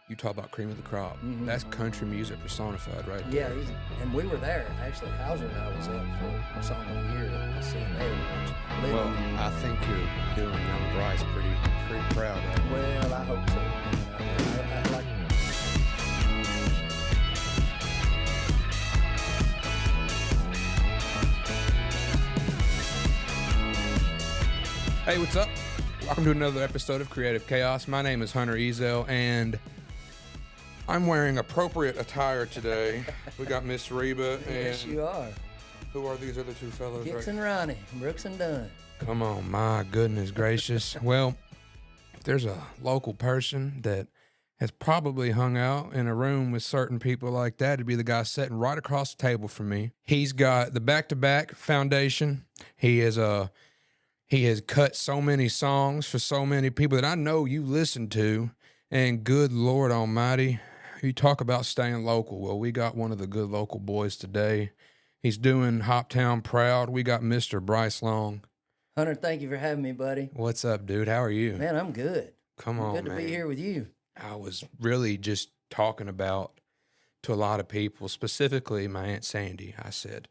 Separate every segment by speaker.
Speaker 1: You talk about cream of the crop. That's country music personified right
Speaker 2: Yeah,
Speaker 1: there.
Speaker 2: and we were there. Actually, Hauser and I was up for Song of the Year at the CMA Awards.
Speaker 1: Well, I think you're doing young Brice pretty proud of it.
Speaker 2: Well, I hope so. I like.
Speaker 1: Hey, what's up? Welcome to another episode of Creative Chaos. My name is Hunter Ezell, and I'm wearing appropriate attire today. We got Miss Reba, and
Speaker 2: Yes, you are.
Speaker 1: who are these other two fellows?
Speaker 2: Hicks
Speaker 1: Right?
Speaker 2: and Ronnie, Brooks and Dunn.
Speaker 1: Come on, my goodness gracious. Well, if there's a local person that has probably hung out in a room with certain people like that, it'd be the guy sitting right across the table from me. He's got the BACK2BACK Foundation. He has cut so many songs for so many people that I know you listen to, and good Lord Almighty, you talk about staying local. Well, we got one of the good local boys today. He's doing Hoptown proud. We got Mr. Brice Long.
Speaker 2: Hunter, thank you for having me, buddy.
Speaker 1: What's up, dude? How are you?
Speaker 2: Man, I'm good.
Speaker 1: Come on,
Speaker 2: Good to
Speaker 1: man.
Speaker 2: be here with you.
Speaker 1: I was really just talking about to a lot of people, specifically my Aunt Sandy. I said,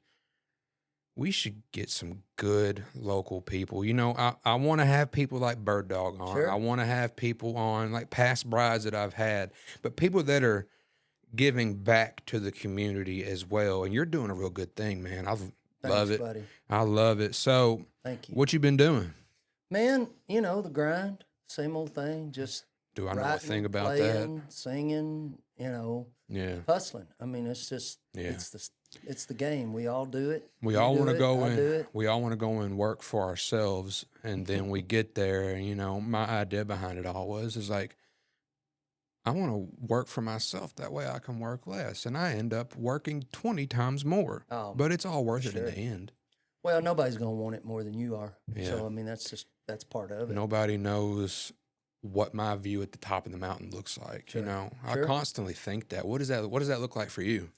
Speaker 1: we should get some good local people. You know, I want to have people like Bird Dog on.
Speaker 2: Sure.
Speaker 1: I want to have people on, like past brides that I've had, but people that are giving back to the community as well. And you're doing a real good thing, man. I love it.
Speaker 2: Buddy.
Speaker 1: I love it. So
Speaker 2: Thank you.
Speaker 1: what you been doing?
Speaker 2: Man, you know, the grind, same old thing, just
Speaker 1: Do I know a
Speaker 2: writing,
Speaker 1: thing about
Speaker 2: playing, singing, you know,
Speaker 1: that? Yeah.
Speaker 2: hustling. I mean, it's just,
Speaker 1: Yeah.
Speaker 2: it's the game. We all do it.
Speaker 1: We
Speaker 2: You
Speaker 1: all
Speaker 2: do
Speaker 1: want to
Speaker 2: it,
Speaker 1: go
Speaker 2: I do
Speaker 1: in.
Speaker 2: it.
Speaker 1: We all want to go and work for ourselves, and then we get there. And, you know, my idea behind it all is like, I want to work for myself. That way, I can work less, and I end up working 20 times more.
Speaker 2: Oh,
Speaker 1: But it's all worth it in
Speaker 2: sure.
Speaker 1: the end.
Speaker 2: Well, nobody's going to want it more than you are.
Speaker 1: Yeah.
Speaker 2: So, I mean, that's part of it.
Speaker 1: Nobody knows what my view at the top of the mountain looks like.
Speaker 2: Sure.
Speaker 1: You know,
Speaker 2: Sure.
Speaker 1: I constantly think that. What does that look like for you?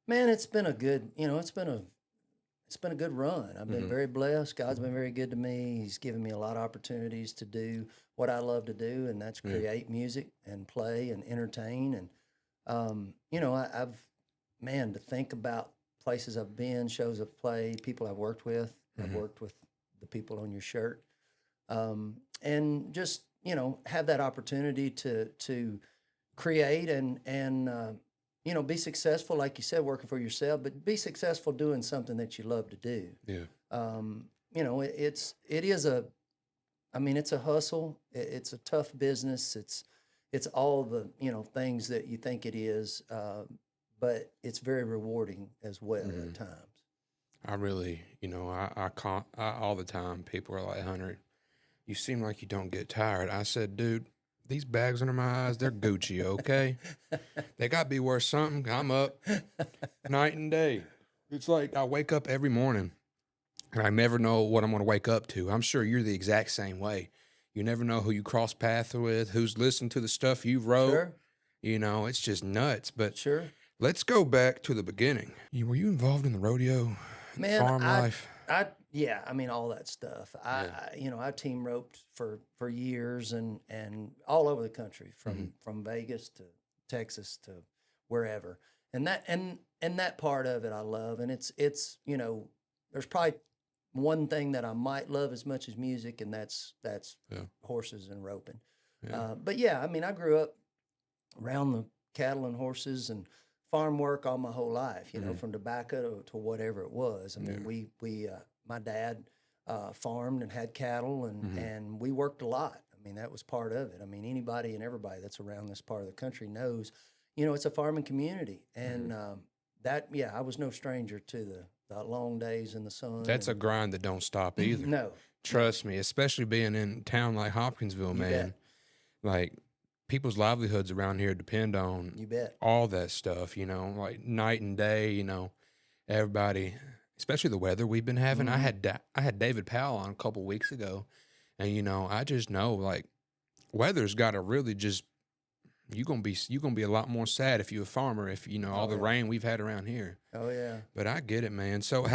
Speaker 2: Man, it's been a good, you know, it's been a good run. I've been very blessed. God's been very good to me. He's given me a lot of opportunities to do what I love to do, and that's create music and play and entertain. And, you know, to think about places I've been, shows I've played, people I've worked with. I've worked with the people on your shirt. And just, you know, have that opportunity to create and you know, be successful, like you said, working for yourself, but be successful doing something that you love to do.
Speaker 1: Yeah.
Speaker 2: You know, it's a hustle. It's a tough business. It's all the, you know, things that you think it is, but it's very rewarding as well at times.
Speaker 1: I really, you know, I all the time people are like, Hunter, you seem like you don't get tired. I said, dude, these bags under my eyes, they're Gucci, okay? They got to be worth something. I'm up night and day. It's like I wake up every morning and I never know what I'm going to wake up to. I'm sure you're the exact same way. You never know who you cross paths with, who's listened to the stuff you wrote.
Speaker 2: Sure.
Speaker 1: You know, it's just nuts. But
Speaker 2: Sure.
Speaker 1: let's go back to the beginning. Were you involved in the rodeo,
Speaker 2: Man,
Speaker 1: farm life?
Speaker 2: Yeah, I mean, all that stuff. You know, I team roped for years and all over the country, from Vegas to Texas to wherever. And that part of it I love. And it's you know, there's probably one thing that I might love as much as music, and that's horses and roping.
Speaker 1: Yeah.
Speaker 2: But yeah, I mean, I grew up around the cattle and horses and farm work all my whole life, you know, from tobacco to whatever it was. I mean, we my dad farmed and had cattle, and we worked a lot. I mean, that was part of it. I mean, anybody and everybody that's around this part of the country knows, you know, it's a farming community. And I was no stranger to the long days in the sun.
Speaker 1: That's a grind that don't stop either.
Speaker 2: No.
Speaker 1: Trust me, especially being in a town like Hopkinsville, man.
Speaker 2: bet.
Speaker 1: Like, people's livelihoods around here depend on
Speaker 2: You bet.
Speaker 1: all that stuff, you know, like night and day, you know, everybody, especially the weather we've been having. I had David Powell on a couple weeks ago, and, you know, I just know, like, weather's got to really just, you're gonna be a lot more sad if you're a farmer, if, you know, all the rain we've had around here.
Speaker 2: Oh, yeah.
Speaker 1: But I get it, man. So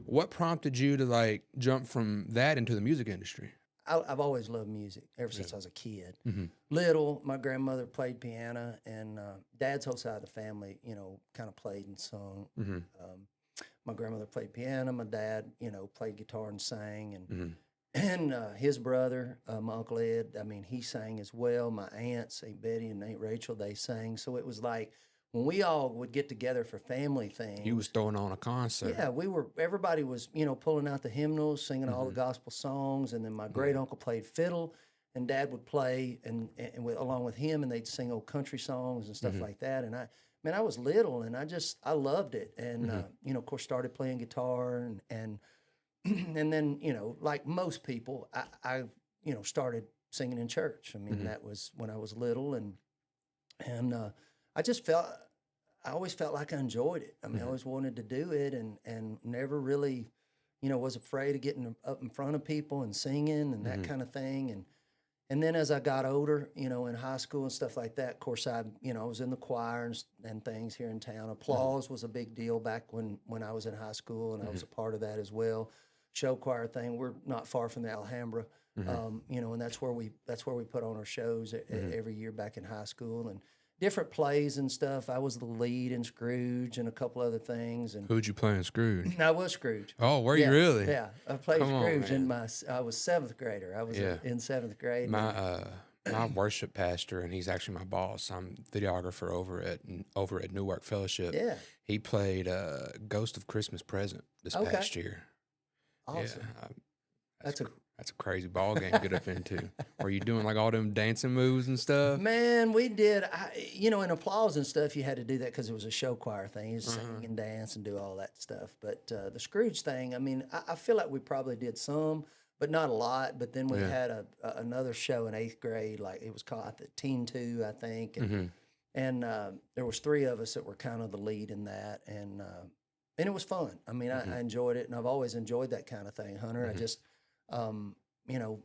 Speaker 1: what prompted you to, like, jump from that into the music industry?
Speaker 2: I've always loved music ever since I was a kid. Little, my grandmother played piano, and Dad's whole side of the family, you know, kind of played and sung. My grandmother played piano. My dad, you know, played guitar and sang, and his brother, my Uncle Ed, I mean, he sang as well. My aunts, Aunt Betty and Aunt Rachel, they sang. So it was like when we all would get together for family things.
Speaker 1: You was throwing on a concert.
Speaker 2: Yeah, everybody was, you know, pulling out the hymnals, singing all the gospel songs. And then my great uncle played fiddle, and Dad would play along with him, and they'd sing old country songs and stuff like that. And I was little, and I loved it. And, you know, of course, started playing guitar and then, you know, like most people, I you know, started singing in church. I mean, that was when I was little, and I always felt like I enjoyed it. I mean, I always wanted to do it, and never really, you know, was afraid of getting up in front of people and singing and that kind of thing. And then as I got older, you know, in high school and stuff like that, of course, I was in the choir and things here in town. Applause was a big deal back when I was in high school, and I was a part of that as well. Show choir thing. We're not far from the Alhambra, you know, and that's where we put on our shows every year back in high school, and different plays and stuff. I was the lead in Scrooge and a couple other things. And
Speaker 1: who'd you play in Scrooge?
Speaker 2: I was Scrooge.
Speaker 1: Oh, were you really?
Speaker 2: Yeah, I played
Speaker 1: Come on,
Speaker 2: Scrooge
Speaker 1: man.
Speaker 2: I was seventh grader. I was in seventh grade.
Speaker 1: My worship pastor, and he's actually my boss. I'm videographer over at Newark Fellowship.
Speaker 2: Yeah.
Speaker 1: He played Ghost of Christmas Present this past year.
Speaker 2: Awesome.
Speaker 1: Yeah, that's a crazy ball game to get up into. Were you doing like all them dancing moves and stuff?
Speaker 2: Man, we did. You know, in applause and stuff, you had to do that because it was a show choir thing. You sing and dance and do all that stuff. But the Scrooge thing, I mean, I feel like we probably did some, but not a lot. But then we had another show in 8th grade, like it was called Teen 2, I think. And there was 3 of us that were kind of the lead in that. And it was fun. I mean, I enjoyed it, and I've always enjoyed that kind of thing, Hunter. I just, you know,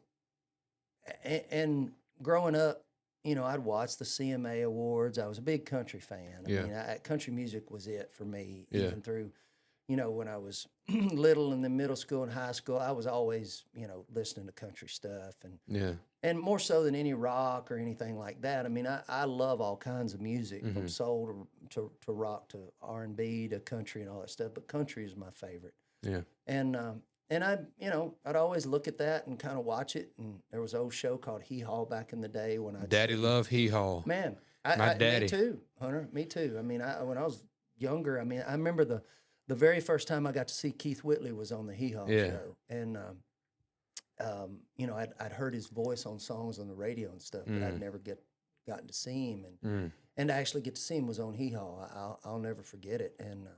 Speaker 2: and growing up, you know, I'd watch the CMA Awards. I was a big country fan. I mean, country music was it for me, even through, you know, when I was little and then middle school and high school. I was always, you know, listening to country stuff, and more so than any rock or anything like that. I mean, I love all kinds of music, from soul to rock to R&B to country and all that stuff. But country is my favorite. Yeah. And I, you know, I'd always look at that and kind of watch it. And there was an old show called Hee Haw back in the day when
Speaker 1: Daddy loved Hee Haw.
Speaker 2: Man,
Speaker 1: my daddy.
Speaker 2: Me too, Hunter. Me too. I mean, when I was younger, I mean, I remember the very first time I got to see Keith Whitley was on the Hee Haw show, and you know, I'd heard his voice on songs on the radio and stuff, but I'd never gotten to see him, and to actually get to see him was on Hee Haw. I'll never forget it, and.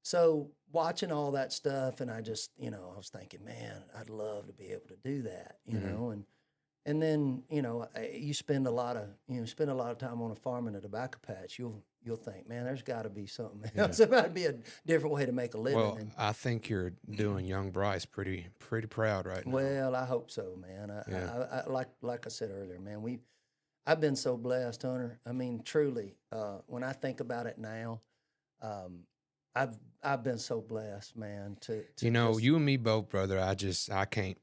Speaker 2: So watching all that stuff, and I just, you know, I was thinking, man, I'd love to be able to do that, you know, and then, you know, you spend a lot of time on a farm in a tobacco patch. You'll think, man, there's got to be something else. There might be a different way to make a living.
Speaker 1: Well, I think you're doing young Brice pretty proud right now.
Speaker 2: Well, I hope so, man. I like I said earlier, man, I've been so blessed, Hunter. I mean, truly, when I think about it now, I've been so blessed, man. To
Speaker 1: you know, you and me both, brother. I can't.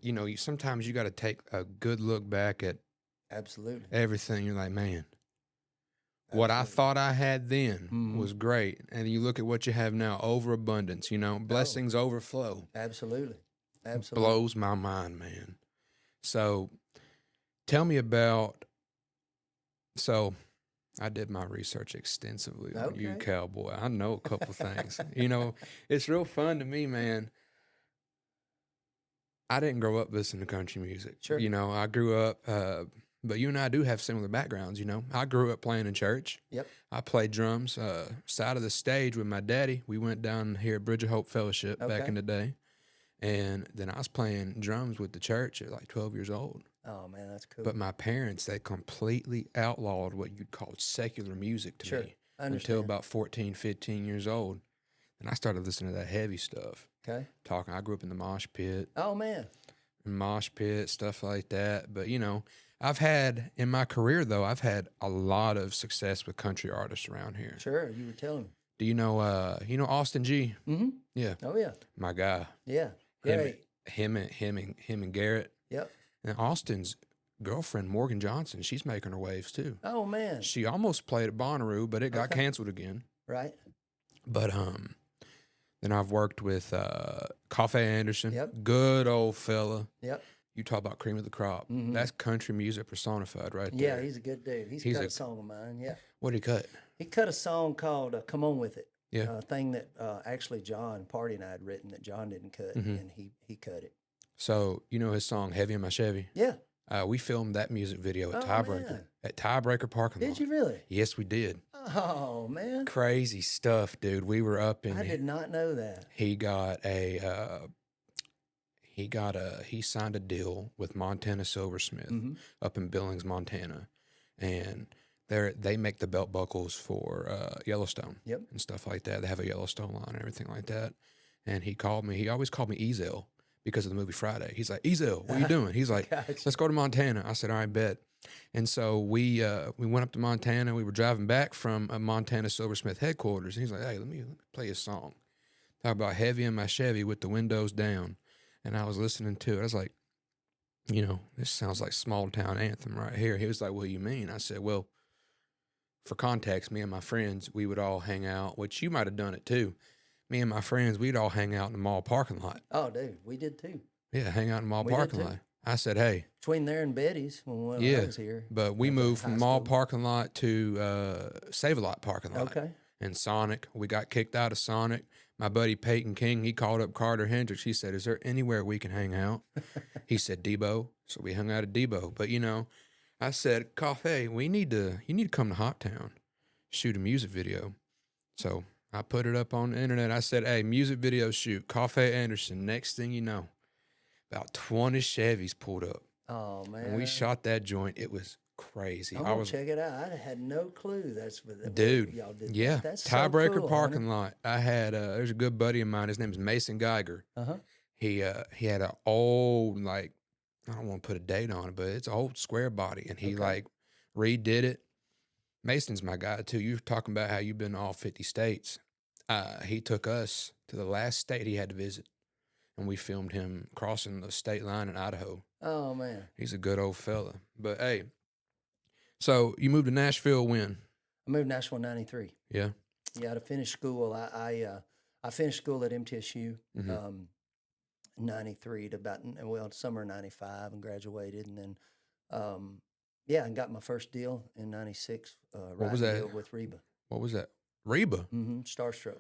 Speaker 1: You know, sometimes you got to take a good look back at everything. You're like, man, what I thought I had then was great, and you look at what you have now, overabundance. You know, blessings overflow.
Speaker 2: Absolutely.
Speaker 1: Blows my mind, man. So, tell me about. So. I did my research extensively on you, Cowboy. I know a couple things. You know, it's real fun to me, man. I didn't grow up listening to country music.
Speaker 2: Sure.
Speaker 1: You know, I grew up, but you and I do have similar backgrounds, you know. I grew up playing in church.
Speaker 2: Yep.
Speaker 1: I played drums side of the stage with my daddy. We went down here at Bridge of Hope Fellowship back in the day. And then I was playing drums with the church at like 12 years old.
Speaker 2: Oh, man, that's cool.
Speaker 1: But my parents, they completely outlawed what you'd call secular music to me until about 14, 15 years old. And I started listening to that heavy stuff.
Speaker 2: Okay.
Speaker 1: I grew up in the mosh pit.
Speaker 2: Oh, man.
Speaker 1: Mosh pit, stuff like that. But, you know, in my career, though, I've had a lot of success with country artists around here.
Speaker 2: Sure, you were telling me.
Speaker 1: Do you know Austin G?
Speaker 2: Mm-hmm.
Speaker 1: Yeah.
Speaker 2: Oh, yeah.
Speaker 1: My guy.
Speaker 2: Yeah. Great.
Speaker 1: Him and Garrett.
Speaker 2: Yep.
Speaker 1: And Austin's girlfriend, Morgan Johnson, she's making her waves too.
Speaker 2: Oh man.
Speaker 1: She almost played at Bonnaroo, but it got canceled again.
Speaker 2: Right.
Speaker 1: But then I've worked with Coffee Anderson.
Speaker 2: Yep.
Speaker 1: Good old fella.
Speaker 2: Yep.
Speaker 1: You talk about cream of the crop. That's country music personified right there.
Speaker 2: Yeah, he's a good dude. He's cut a song of mine. Yeah.
Speaker 1: What'd he cut?
Speaker 2: He cut a song called "Come On With It."
Speaker 1: Yeah.
Speaker 2: A thing that actually John Pardi and I had written that John didn't cut, and he cut it.
Speaker 1: So you know his song "Heavy in My Chevy."
Speaker 2: Yeah.
Speaker 1: We filmed that music video at Tiebreaker.
Speaker 2: Man.
Speaker 1: At Tiebreaker parking lot.
Speaker 2: Did you really?
Speaker 1: Yes, we did.
Speaker 2: Oh man.
Speaker 1: Crazy stuff, dude. We were up in.
Speaker 2: I did not know that.
Speaker 1: He got a. He signed a deal with Montana Silversmith up in Billings, Montana, and they make the belt buckles for Yellowstone and stuff like that. They have a Yellowstone line and everything like that. And he called me. He always called me Ezell because of the movie Friday. He's like, Ezell, what are you doing? He's like, let's go to Montana. I said, all right, bet. And so we went up to Montana. We were driving back from Montana Silversmith headquarters. And he's like, hey, let me play a song. Talk about heavy in my Chevy with the windows down. And I was listening to it. I was like, you know, this sounds like small town anthem right here. He was like, what do you mean? I said, well, for context, me and my friends, we would all hang out, which you might have done it too. Me and my friends, we'd all hang out in the mall parking lot.
Speaker 2: Oh, dude, we did too.
Speaker 1: Yeah, hang out in the mall parking lot. I said, hey.
Speaker 2: Between there and Betty's when I was here.
Speaker 1: But we moved from mall parking lot to Save-A-Lot parking lot.
Speaker 2: Okay.
Speaker 1: And Sonic, we got kicked out of Sonic. My buddy Peyton King, he called up Carter Hendricks. He said, is there anywhere we can hang out? He said, Debo. So we hung out at Debo. But, you know, I said, Coffee, you need to come to Hoptown, shoot a music video. So I put it up on the internet. I said, hey, music video shoot, Coffee Anderson. Next thing you know, about 20 Chevys pulled up.
Speaker 2: Oh, man.
Speaker 1: And we shot that joint. It was crazy.
Speaker 2: I'm gonna check it out. I had no clue that's what
Speaker 1: dude.
Speaker 2: Y'all did.
Speaker 1: Yeah,
Speaker 2: that's
Speaker 1: Tiebreaker
Speaker 2: so cool,
Speaker 1: parking lot. I had there's a good buddy of mine. His name is Mason Geiger. He had an old, like, I don't want to put a date on it, but it's an old square body, and he like redid it. Mason's my guy too. You're talking about how you've been to all 50 states. He took us to the last state he had to visit, and we filmed him crossing the state line in Idaho.
Speaker 2: Oh man,
Speaker 1: he's a good old fella. But hey. So you moved to Nashville when?
Speaker 2: I moved to Nashville in '93.
Speaker 1: Yeah.
Speaker 2: Yeah, to finish school, I finished school at MTSU, '93 to about summer '95 and graduated, and then and got my first deal in '96.
Speaker 1: What was that?
Speaker 2: With Reba.
Speaker 1: What was that? Reba.
Speaker 2: Starstruck.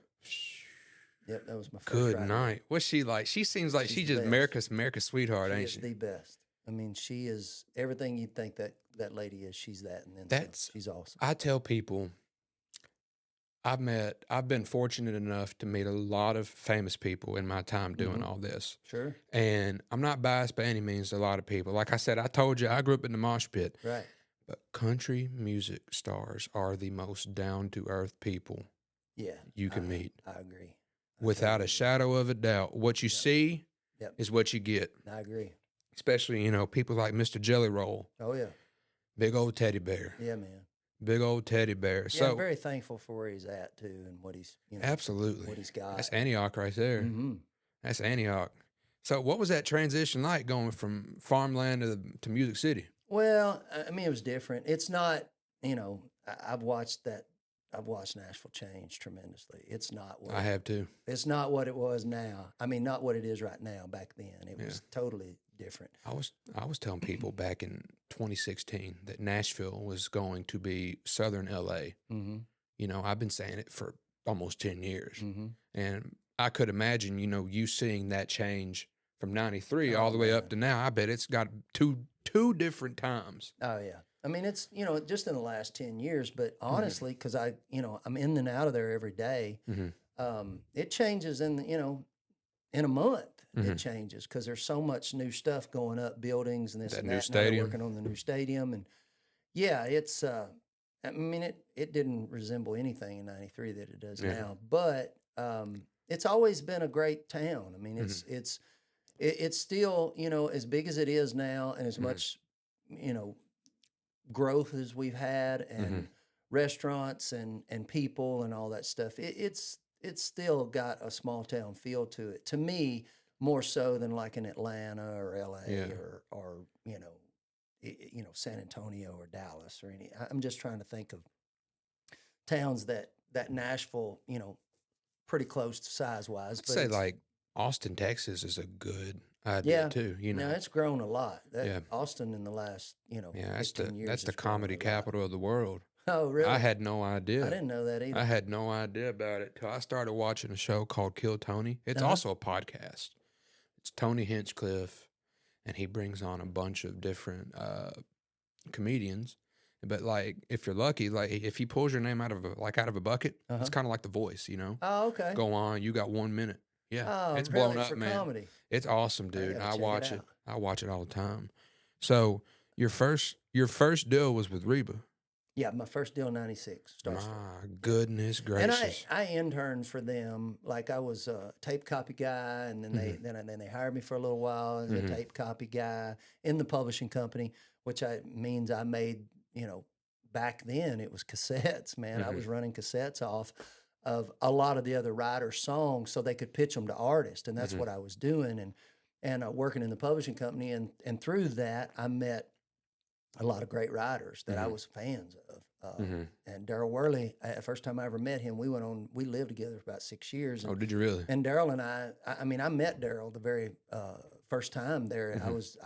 Speaker 2: Yep, that was my first.
Speaker 1: Good night. What's she like? She seems like she's just America's sweetheart, ain't she?
Speaker 2: She's the best. I mean, she is everything you'd think that lady is. She's that, and then she's awesome.
Speaker 1: I tell people, I've been fortunate enough to meet a lot of famous people in my time doing all this.
Speaker 2: Sure.
Speaker 1: And I'm not biased by any means to a lot of people. Like I said, I told you, I grew up in the mosh pit.
Speaker 2: Right.
Speaker 1: But country music stars are the most down-to-earth people you can meet.
Speaker 2: I agree.
Speaker 1: Without a shadow of a doubt. What you see is what you get.
Speaker 2: I agree.
Speaker 1: Especially, you know, people like Mr. Jelly Roll.
Speaker 2: Oh, yeah.
Speaker 1: Big old teddy bear.
Speaker 2: Yeah, man.
Speaker 1: Big old teddy bear.
Speaker 2: Yeah,
Speaker 1: so
Speaker 2: I'm very thankful for where he's at, too, and what he's,
Speaker 1: absolutely.
Speaker 2: What he's got.
Speaker 1: That's Antioch right there. That's Antioch. So what was that transition like going from farmland to Music City?
Speaker 2: Well, I mean, it was different. It's not, I've watched Nashville change tremendously. It's not what
Speaker 1: I have too.
Speaker 2: It's not what it was now. I mean, not what it is right now. Back then, it was totally different.
Speaker 1: I was telling people back in 2016 that Nashville was going to be Southern LA. You know, I've been saying it for almost 10 years, and I could imagine, you seeing that change from '93 all the way up to now. I bet it's got two different times.
Speaker 2: Oh yeah. I mean, it's, just in the last 10 years, but honestly, because I'm in and out of there every day, it changes in a month. It changes because there's so much new stuff going up, buildings and this and that.
Speaker 1: New stadium.
Speaker 2: Now they're working on the new stadium. And yeah, it's, I mean, it didn't resemble anything in '93 that it does now, but it's always been a great town. I mean, it's still, as big as it is now and as much, growth as we've had and restaurants and people and all that stuff, it's still got a small town feel to it. To me, more so than like in Atlanta or LA
Speaker 1: Yeah.
Speaker 2: or San Antonio or Dallas or any. I'm just trying to think of towns that Nashville, pretty close size wise,
Speaker 1: I'd
Speaker 2: but
Speaker 1: say
Speaker 2: it's
Speaker 1: like Austin, Texas is a good idea
Speaker 2: yeah.
Speaker 1: too. You
Speaker 2: No,
Speaker 1: know,
Speaker 2: it's grown a lot. That
Speaker 1: yeah,
Speaker 2: Austin in the last
Speaker 1: yeah.
Speaker 2: 15 years
Speaker 1: That's the
Speaker 2: has grown
Speaker 1: comedy
Speaker 2: a lot.
Speaker 1: capital of the world.
Speaker 2: Oh,
Speaker 1: I
Speaker 2: really?
Speaker 1: had no
Speaker 2: I
Speaker 1: idea.
Speaker 2: didn't know that
Speaker 1: I
Speaker 2: either.
Speaker 1: had no idea about it till I started watching a show called Kill Tony. It's
Speaker 2: Uh-huh.
Speaker 1: also a podcast. It's Tony Hinchcliffe, and he brings on a bunch of different comedians. But like, if you're lucky, like if he pulls your name out of a bucket, it's
Speaker 2: Uh-huh.
Speaker 1: kind of like The Voice, you know.
Speaker 2: Oh, okay.
Speaker 1: Go on, you got 1 minute. Yeah,
Speaker 2: Oh,
Speaker 1: it's blown
Speaker 2: really?
Speaker 1: up,
Speaker 2: For
Speaker 1: man.
Speaker 2: comedy?
Speaker 1: It's awesome,
Speaker 2: I
Speaker 1: dude.
Speaker 2: gotta
Speaker 1: I
Speaker 2: check it
Speaker 1: watch it.
Speaker 2: out.
Speaker 1: I watch it all the time. So your first deal was with Reba.
Speaker 2: Yeah, my first deal in '96, Starstruck.
Speaker 1: My goodness
Speaker 2: And
Speaker 1: gracious.
Speaker 2: I interned for them. Like I was a tape copy guy, and then they hired me for a little while as a tape copy guy in the publishing company, which means I made back then it was cassettes. Man, I was running cassettes off of a lot of the other writers' songs so they could pitch them to artists, and that's what I was doing. And working in the publishing company, and through that I met a lot of great writers that I was fans of. And Daryl Worley, the first time I ever met him, we lived together for about 6 years.
Speaker 1: Oh, did you really?
Speaker 2: And Daryl and I mean, I met Daryl the very first time there. I was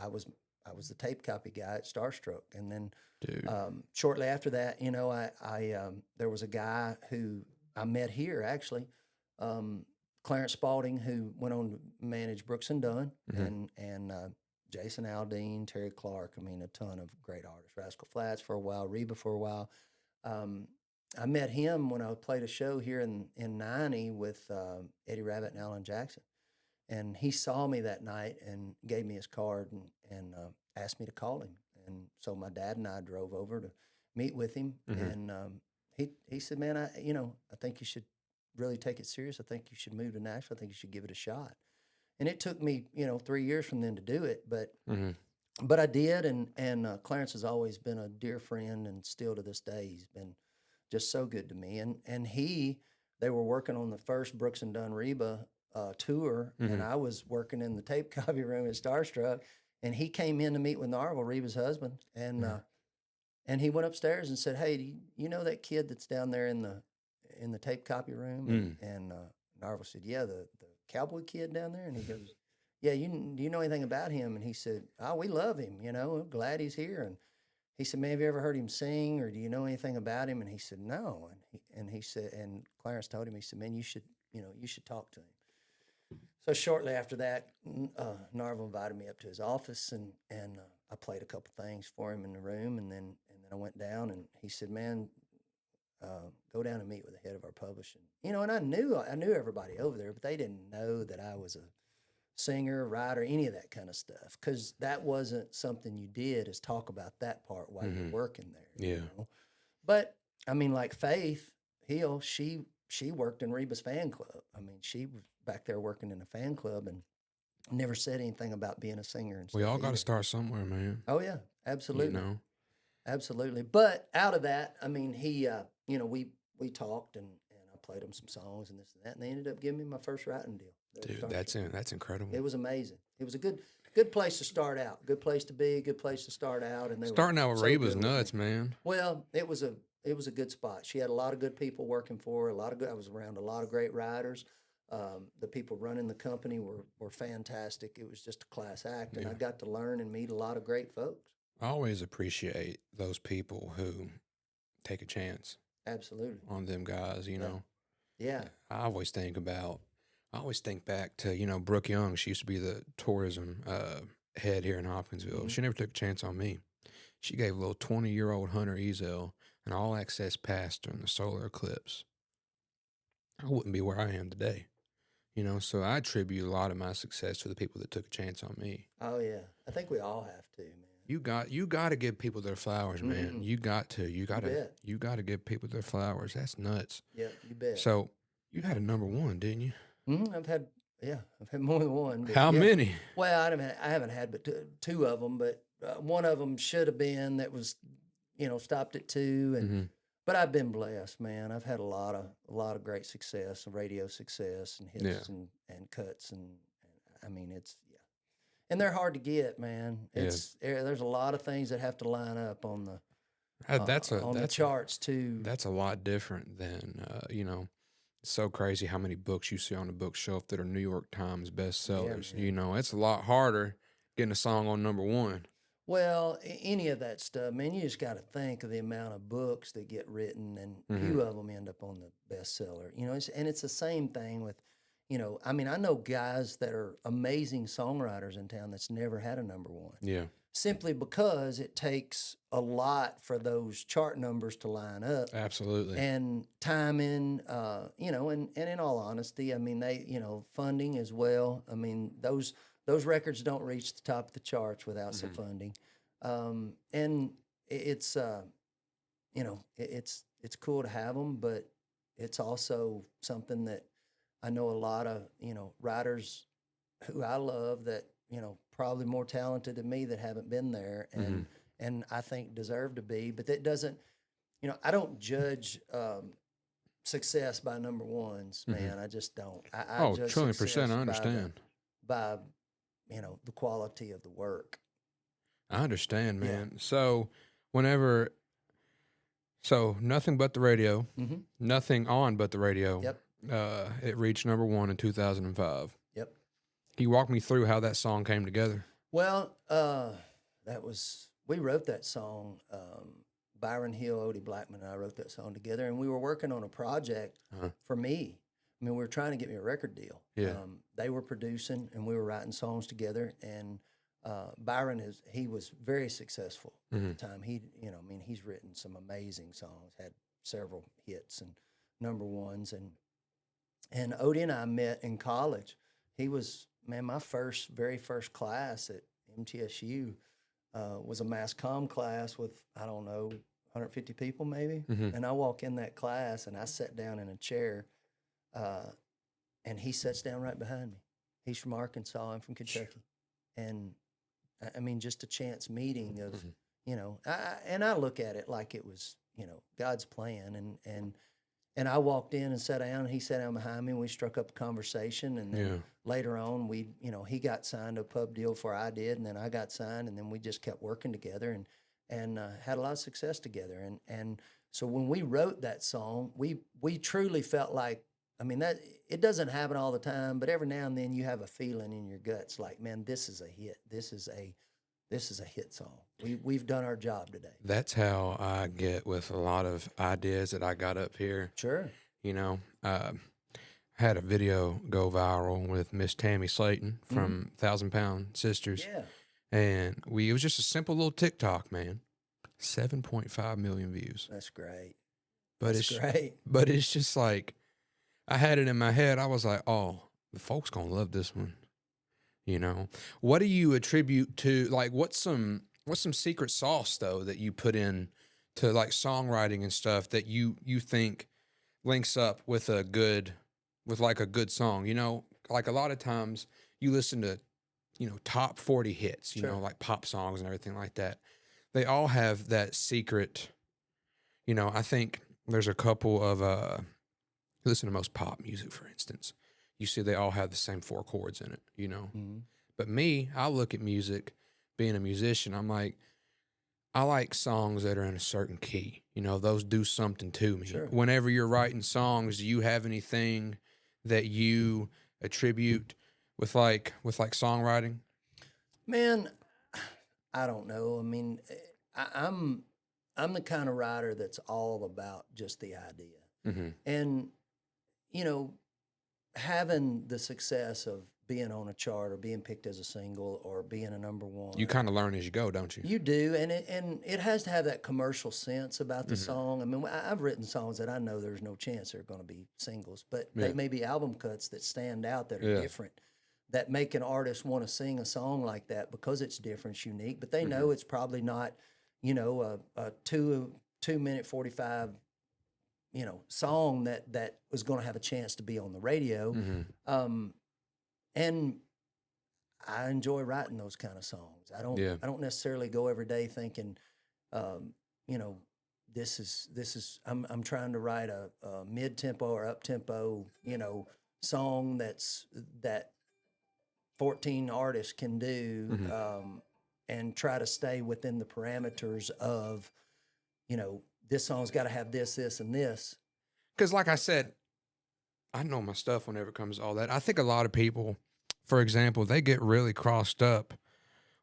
Speaker 2: the tape copy guy at Starstruck. And then
Speaker 1: Dude.
Speaker 2: shortly after that, there was a guy who I met here actually, Clarence Spalding, who went on to manage Brooks and Dunn, and Jason Aldean, Terry Clark. I mean, a ton of great artists. Rascal Flatts for a while, Reba for a while. I met him when I played a show here in '90 with Eddie Rabbitt and Alan Jackson. And he saw me that night and gave me his card and asked me to call him. And so my dad and I drove over to meet with him. And he said, man, I think you should really take it serious. I think you should move to Nashville. I think you should give it a shot. And it took me, 3 years from then to do it, but I did. And Clarence has always been a dear friend, and still to this day, he's been just so good to me. And they were working on the first Brooks and Dunn Reba tour, and I was working in the tape copy room at Starstruck, and he came in to meet with Narvel, Reba's husband, and he went upstairs and said, "Hey, do you know that kid that's down there in the tape copy room?" And Narvel said, "Yeah, the Cowboy kid down there." And he goes, "Yeah, do you know anything about him?" And he said, "Oh, we love him. I'm glad he's here." And he said, "Man, have you ever heard him sing, or do you know anything about him?" And he said, "No." And he said, and Clarence told him, he said, "Man, you should talk to him." So shortly after that, Narvel invited me up to his office, and I played a couple things for him in the room, and then I went down, and he said, "Man, go down and meet with the head of our publishing." And I knew everybody over there, but they didn't know that I was a singer, writer, any of that kind of stuff, because that wasn't something you did, is talk about that part while you're working there.
Speaker 1: Yeah.
Speaker 2: But I mean, like Faith Hill, she worked in Reba's fan club. I mean, she was back there working in a fan club and never said anything about being a singer and stuff.
Speaker 1: We all got to
Speaker 2: either.
Speaker 1: start somewhere, man.
Speaker 2: Oh yeah, absolutely. Absolutely. But out of that, I mean, he, we talked, and I played him some songs and this and that, and they ended up giving me my first writing deal.
Speaker 1: Dude, that's incredible.
Speaker 2: It was amazing. It was a good place to start out. Good place to be. Good place to start out. And
Speaker 1: Starting out with Reba's nuts, man.
Speaker 2: Well, it was a good spot. She had a lot of good people working for her. I was around a lot of great writers. The people running the company were fantastic. It was just a class act, and I got to learn and meet a lot of great folks.
Speaker 1: I always appreciate those people who take a chance.
Speaker 2: Absolutely.
Speaker 1: On them guys,
Speaker 2: Yeah.
Speaker 1: I always think back to, Brooke Young. She used to be the tourism head here in Hopkinsville. She never took a chance on me. She gave a little 20-year-old Hunter Ezell an all-access pass during the solar eclipse. I wouldn't be where I am today. So I attribute a lot of my success to the people that took a chance on me.
Speaker 2: Oh yeah, I think we all have to, man.
Speaker 1: You got to give people their flowers, man. You got to give people their flowers. That's nuts.
Speaker 2: Yeah, you bet.
Speaker 1: So you had a number one, didn't you?
Speaker 2: I've had more than one.
Speaker 1: How many?
Speaker 2: Well, I haven't had but two of them, but one of them should have been that was, stopped at two, and but I've been blessed, man. I've had a lot of great success, radio success, and hits and cuts, and I mean, it's yeah, and they're hard to get, man. There's a lot of things that have to line up on the the charts too.
Speaker 1: That's a lot different than It's so crazy how many books you see on the bookshelf that are New York Times bestsellers. It's a lot harder getting a song on number one.
Speaker 2: Well, any of that stuff, man, you just got to think of the amount of books that get written, and few of them end up on the bestseller. And it's the same thing with, I mean, I know guys that are amazing songwriters in town that's never had a number one.
Speaker 1: Yeah.
Speaker 2: Simply because it takes a lot for those chart numbers to line up.
Speaker 1: Absolutely.
Speaker 2: And timing, and in all honesty, I mean, funding as well. I mean, those records don't reach the top of the charts without some funding. And it's cool to have them, but it's also something that I know a lot of, writers who I love that, probably more talented than me that haven't been there and I think deserve to be, but that doesn't, I don't judge success by number ones, man. I just don't. I judge
Speaker 1: 20%, I understand.
Speaker 2: By the quality of the work.
Speaker 1: I understand, man. Yeah. So Nothing But the Radio, Nothing On But the Radio.
Speaker 2: Yep.
Speaker 1: It reached number one in 2005.
Speaker 2: Yep.
Speaker 1: Can you walk me through how that song came together?
Speaker 2: Well, we wrote that song, Byron Hill, Odie Blackman and I wrote that song together, and we were working on a project for me. I mean, we were trying to get me a record deal.
Speaker 1: Yeah.
Speaker 2: They were producing, and we were writing songs together, and Byron he was very successful at the time. He's written some amazing songs, had several hits and number ones, and Odie and I met in college. He was, man, my very first class at MTSU was a mass comm class with, I don't know, 150 people maybe. And I walk in that class and I sat down in a chair, and he sits down right behind me. He's from Arkansas, I'm from Kentucky. And I mean, just a chance meeting of, and I look at it like it was, God's plan. And I walked in and sat down, and he sat down behind me, and we struck up a conversation. And then later on, he got signed to a pub deal before I did, and then I got signed, and then we just kept working together and had a lot of success together. And so when we wrote that song, we truly felt like, I mean, that it doesn't happen all the time, but every now and then you have a feeling in your guts like, man, this is a hit. This is a hit song. We've done our job today.
Speaker 1: That's how I get with a lot of ideas that I got up here.
Speaker 2: Sure.
Speaker 1: I had a video go viral with Miss Tammy Slayton from 1,000 Pound Sisters.
Speaker 2: Yeah.
Speaker 1: And it was just a simple little TikTok, man. 7.5 million views.
Speaker 2: That's great.
Speaker 1: But it's just like, I had it in my head. I was like, oh, the folks gonna love this one. What do you attribute to, like, what's some secret sauce though that you put in to like songwriting and stuff that you think links up with a good song? Like a lot of times you listen to, top 40 hits, like pop songs and everything like that. They all have that secret, I think there's a couple of, listen to most pop music, for instance. You see they all have the same 4 chords in it, But me, I look at music, being a musician, I'm like, I like songs that are in a certain key. Those do something to me.
Speaker 2: Sure.
Speaker 1: Whenever you're writing songs, do you have anything that you attribute with songwriting?
Speaker 2: Man, I don't know. I mean, I'm the kind of writer that's all about just the idea. And having the success of being on a chart or being picked as a single or being a number one.
Speaker 1: You kind of learn as you go, don't you?
Speaker 2: You do, and it has to have that commercial sense about the song. I mean, I've written songs that I know there's no chance they're going to be singles, but they may be album cuts that stand out that are different, that make an artist want to sing a song like that because it's different, it's unique, but they know it's probably not, a 2-minute 45 song that was going to have a chance to be on the radio. And I enjoy writing those kind of songs. I don't necessarily go every day thinking, this is I'm trying to write a mid-tempo or up-tempo, song that 14 artists can do, and try to stay within the parameters of, you know, this song's got to have this, this, and this.
Speaker 1: Because, like I said, I know my stuff whenever it comes to all that. I think a lot of people, for example, they get really crossed up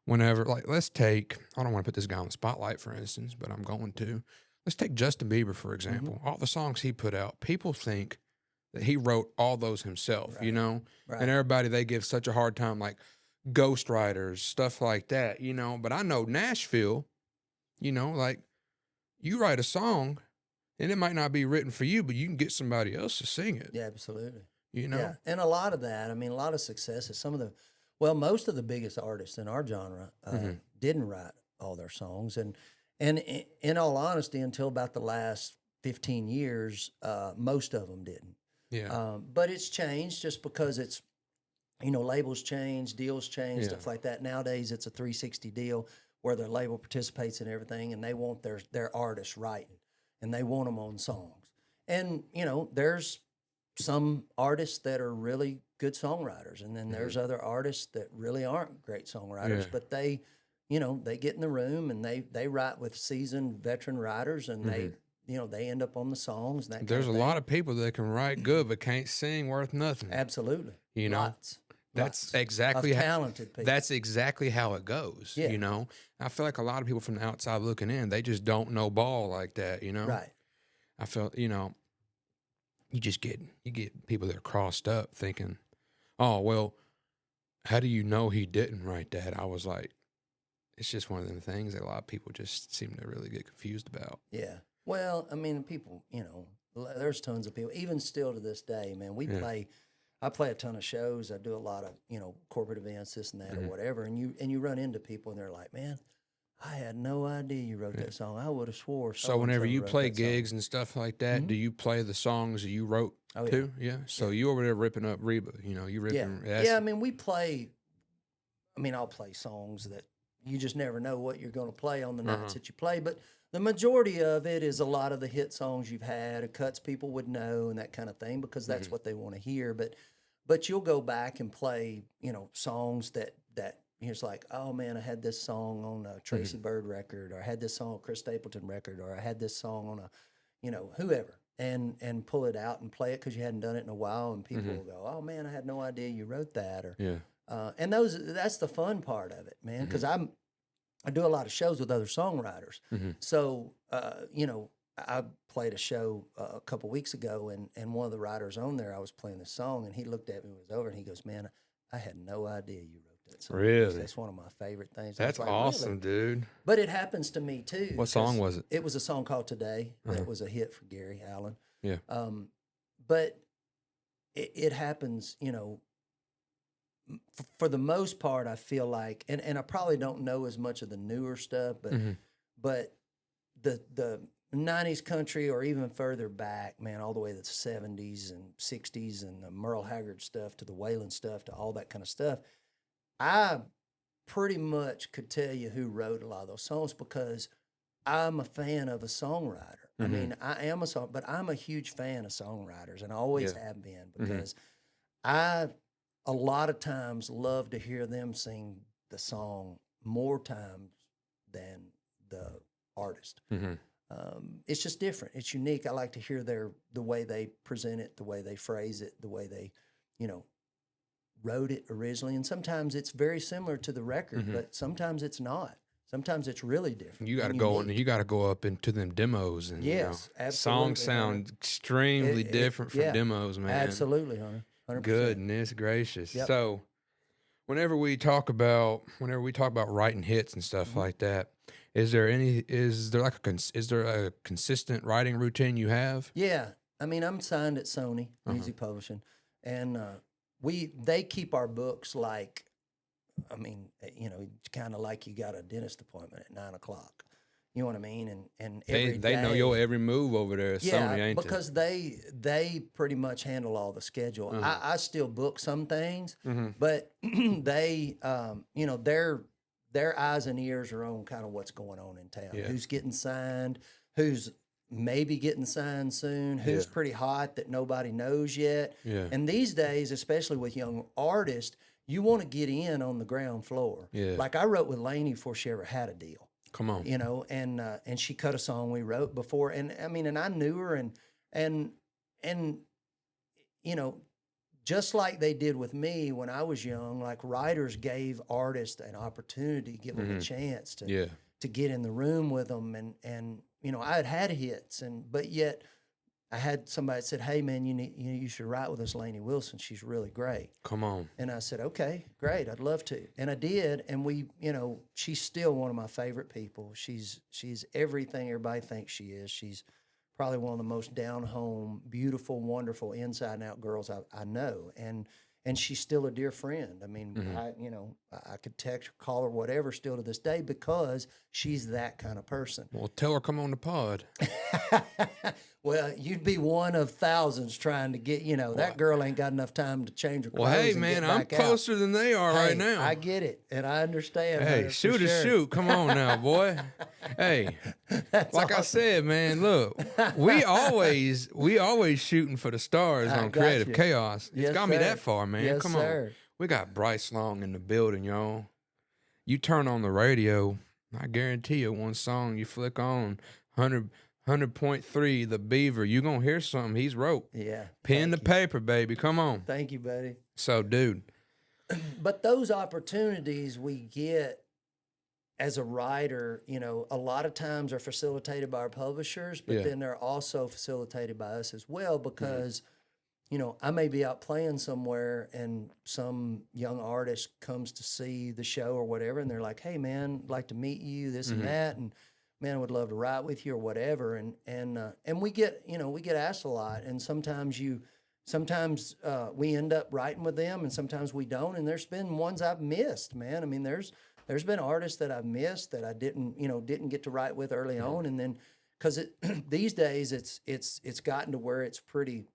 Speaker 1: whenever, like, let's take, I don't want to put this guy on the spotlight, for instance, but I'm going to. Let's take Justin Bieber, for example. All the songs he put out, people think that he wrote all those himself, you know?
Speaker 2: Right.
Speaker 1: And everybody, they give such a hard time, like ghostwriters, stuff like that, you know? But I know Nashville, you know, like, you write a song, and it might not be written for you, but you can get somebody else to sing it.
Speaker 2: Yeah, absolutely.
Speaker 1: You know?
Speaker 2: Yeah, and a lot of that, I mean, a lot of successes. Some of the, most of the biggest artists in our genre didn't write all their songs. And in all honesty, until about the last 15 years, most of them didn't.
Speaker 1: Yeah.
Speaker 2: But it's changed just because it's, you know, labels change, deals change, stuff like that. Nowadays, it's a 360 deal where their label participates in everything, and they want their artists writing, and they want them on songs. And, you know, there's some artists that are really good songwriters, and then there's other artists that really aren't great songwriters, but they, you know, they get in the room and they write with seasoned veteran writers, and they, you know, they end up on the songs. And that
Speaker 1: There's
Speaker 2: kind
Speaker 1: a
Speaker 2: of
Speaker 1: lot of people that can write good but can't sing worth nothing.
Speaker 2: Absolutely.
Speaker 1: You know,
Speaker 2: Lots
Speaker 1: that's exactly
Speaker 2: of
Speaker 1: how
Speaker 2: talented people.
Speaker 1: That's exactly how it goes.
Speaker 2: Yeah.
Speaker 1: You know, I feel like a lot of people from the outside looking in, they just don't know ball like that. You know,
Speaker 2: Right.
Speaker 1: I feel, you know, you get people that are crossed up thinking, oh, well, how do you know he didn't write that? I was like, it's just one of them things that a lot of people just seem to really get confused about.
Speaker 2: Yeah. Well, I mean, people, you know, there's tons of people, even still to this day, man, I play a ton of shows. I do a lot of, you know, corporate events, this and that or whatever. And you run into people and they're like, man, I had no idea you wrote that song. I would have swore.
Speaker 1: So whenever you play gigs and stuff like that, do you play the songs that you wrote too? Yeah. So you over there ripping up Reba, you know, you ripping.
Speaker 2: Yeah, I mean, I'll play songs that you just never know what you're going to play on the nights that you play. But the majority of it is a lot of the hit songs you've had, cuts people would know and that kind of thing, because that's what they want to hear. But you'll go back and play, you know, songs that it's like, oh man, I had this song on a Tracy Byrd record, or I had this song on a Chris Stapleton record, or I had this song on a, you know, whoever, and pull it out and play it because you hadn't done it in a while, and people will go, oh man, I had no idea you wrote that, or and that's the fun part of it, man, because I do a lot of shows with other songwriters, so you know, I played a show a couple weeks ago, and one of the writers on there, I was playing this song, and he looked at me when it was over, and he goes, man, I had no idea you wrote that song.
Speaker 1: Really?
Speaker 2: That's one of my favorite things.
Speaker 1: That's like, awesome, really? Dude.
Speaker 2: But it happens to me too.
Speaker 1: What song was it?
Speaker 2: It was a song called Today. That was a hit for Gary Allan.
Speaker 1: Yeah.
Speaker 2: But it happens, you know, for the most part, I feel like, and I probably don't know as much of the newer stuff, but the 90s country, or even further back, man, all the way to the 70s and 60s and the Merle Haggard stuff to the Waylon stuff to all that kind of stuff, I pretty much could tell you who wrote a lot of those songs because I'm a fan of a songwriter. I mean, I am but I'm a huge fan of songwriters, and I always have been, because I, a lot of times, love to hear them sing the song more times than the artist. It's just different. It's unique. I like to hear the way they present it, the way they phrase it, the way they, you know, wrote it originally. And sometimes it's very similar to the record, but sometimes it's not. Sometimes it's really different.
Speaker 1: You got to go and you got to go up into them demos, and
Speaker 2: yes,
Speaker 1: you know,
Speaker 2: absolutely,
Speaker 1: songs sound extremely different from demos, man.
Speaker 2: Absolutely, Hunter. 100%.
Speaker 1: Goodness gracious.
Speaker 2: Yep.
Speaker 1: So, whenever we talk about writing hits and stuff like that, is there a consistent writing routine you have?
Speaker 2: Yeah, I mean, I'm signed at Sony Music Publishing, and they keep our books like, I mean, you know, kind of like you got a dentist appointment at 9 o'clock. You know what I mean? And every
Speaker 1: they know your every move over there at Sony, ain't they?
Speaker 2: Because they pretty much handle all the schedule. I still book some things, but they, you know, their eyes and ears are on kind of what's going on in town. Yeah. Who's getting signed? Who's maybe getting signed soon? Who's pretty hot that nobody knows yet? Yeah. And these days, especially with young artists, you want to get in on the ground floor.
Speaker 1: Yeah.
Speaker 2: Like I wrote with Lainey before she ever had a deal.
Speaker 1: Come on.
Speaker 2: You know, and she cut a song we wrote before, and I mean, and I knew her, and you know, just like they did with me when I was young, like writers gave artists an opportunity, give them a chance to get in the room with them, and you know, I had hits, but yet I had somebody that said, "Hey man, you should write with us, Lainey Wilson. She's really great."
Speaker 1: Come on.
Speaker 2: And I said, "Okay, great, I'd love to." And I did, and we, you know, she's still one of my favorite people. She's everything everybody thinks she is. She's probably one of the most down home, beautiful, wonderful, inside and out girls I know. And she's still a dear friend. I mean, I could text her, call her, whatever, still to this day, because she's that kind of person.
Speaker 1: Well, tell her come on the pod.
Speaker 2: Well, you'd be one of thousands trying to get, you know, that girl ain't got enough time to change her clothes.
Speaker 1: Well, hey,
Speaker 2: and
Speaker 1: man,
Speaker 2: get
Speaker 1: I'm
Speaker 2: back
Speaker 1: closer
Speaker 2: out.
Speaker 1: than they are right now.
Speaker 2: I get it, and I understand.
Speaker 1: Hey, shoot
Speaker 2: for
Speaker 1: is
Speaker 2: sure.
Speaker 1: shoot. Come on now, boy. Hey, like I said, man, look, we always shooting for the stars on
Speaker 2: got
Speaker 1: Creative
Speaker 2: you.
Speaker 1: Chaos. It's
Speaker 2: Yes,
Speaker 1: got me
Speaker 2: sir.
Speaker 1: that far, man.
Speaker 2: Yes,
Speaker 1: Come
Speaker 2: sir.
Speaker 1: on. We got Brice Long in the building, y'all. You turn on the radio, I guarantee you, one song you flick on 100.3, The Beaver, you gonna hear something he's wrote.
Speaker 2: Yeah.
Speaker 1: Pen to paper, baby. Come on.
Speaker 2: Thank you, buddy.
Speaker 1: So, dude.
Speaker 2: But those opportunities we get as a writer, you know, a lot of times are facilitated by our publishers, but then they're also facilitated by us as well, because, you know, I may be out playing somewhere and some young artist comes to see the show or whatever, and they're like, "Hey, man, I'd like to meet you, this and that, and man, I would love to write with you," or whatever. And we get, you know, we get asked a lot, and sometimes we end up writing with them, and sometimes we don't. And there's been ones I've missed, man. I mean, there's been artists that I've missed that I didn't get to write with early on, and then because these days it's gotten to where it's pretty.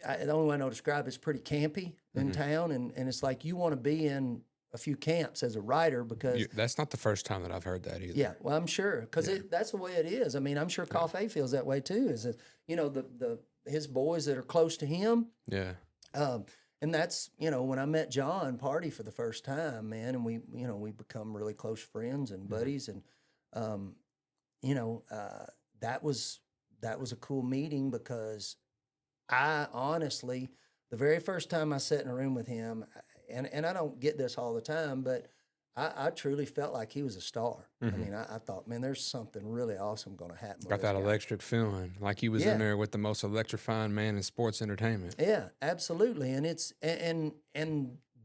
Speaker 2: The only way I know to describe it's pretty campy in town, and it's like you want to be in a few camps as a writer, because
Speaker 1: That's not the first time that I've heard that either.
Speaker 2: yeah, well, I'm sure, because that's the way it is. I mean, I'm sure Coffee feels that way too. Is that, you know, his boys that are close to him.
Speaker 1: Yeah.
Speaker 2: And that's, you know, when I met John Pardi for the first time, man, and we become really close friends and buddies, and that was a cool meeting, because I honestly, the very first time I sat in a room with him, and I don't get this all the time, but I truly felt like he was a star. I mean, I thought, man, there's something really awesome going to happen.
Speaker 1: Got that electric feeling, like he was in there with the most electrifying man in sports entertainment.
Speaker 2: Yeah, absolutely. And it's and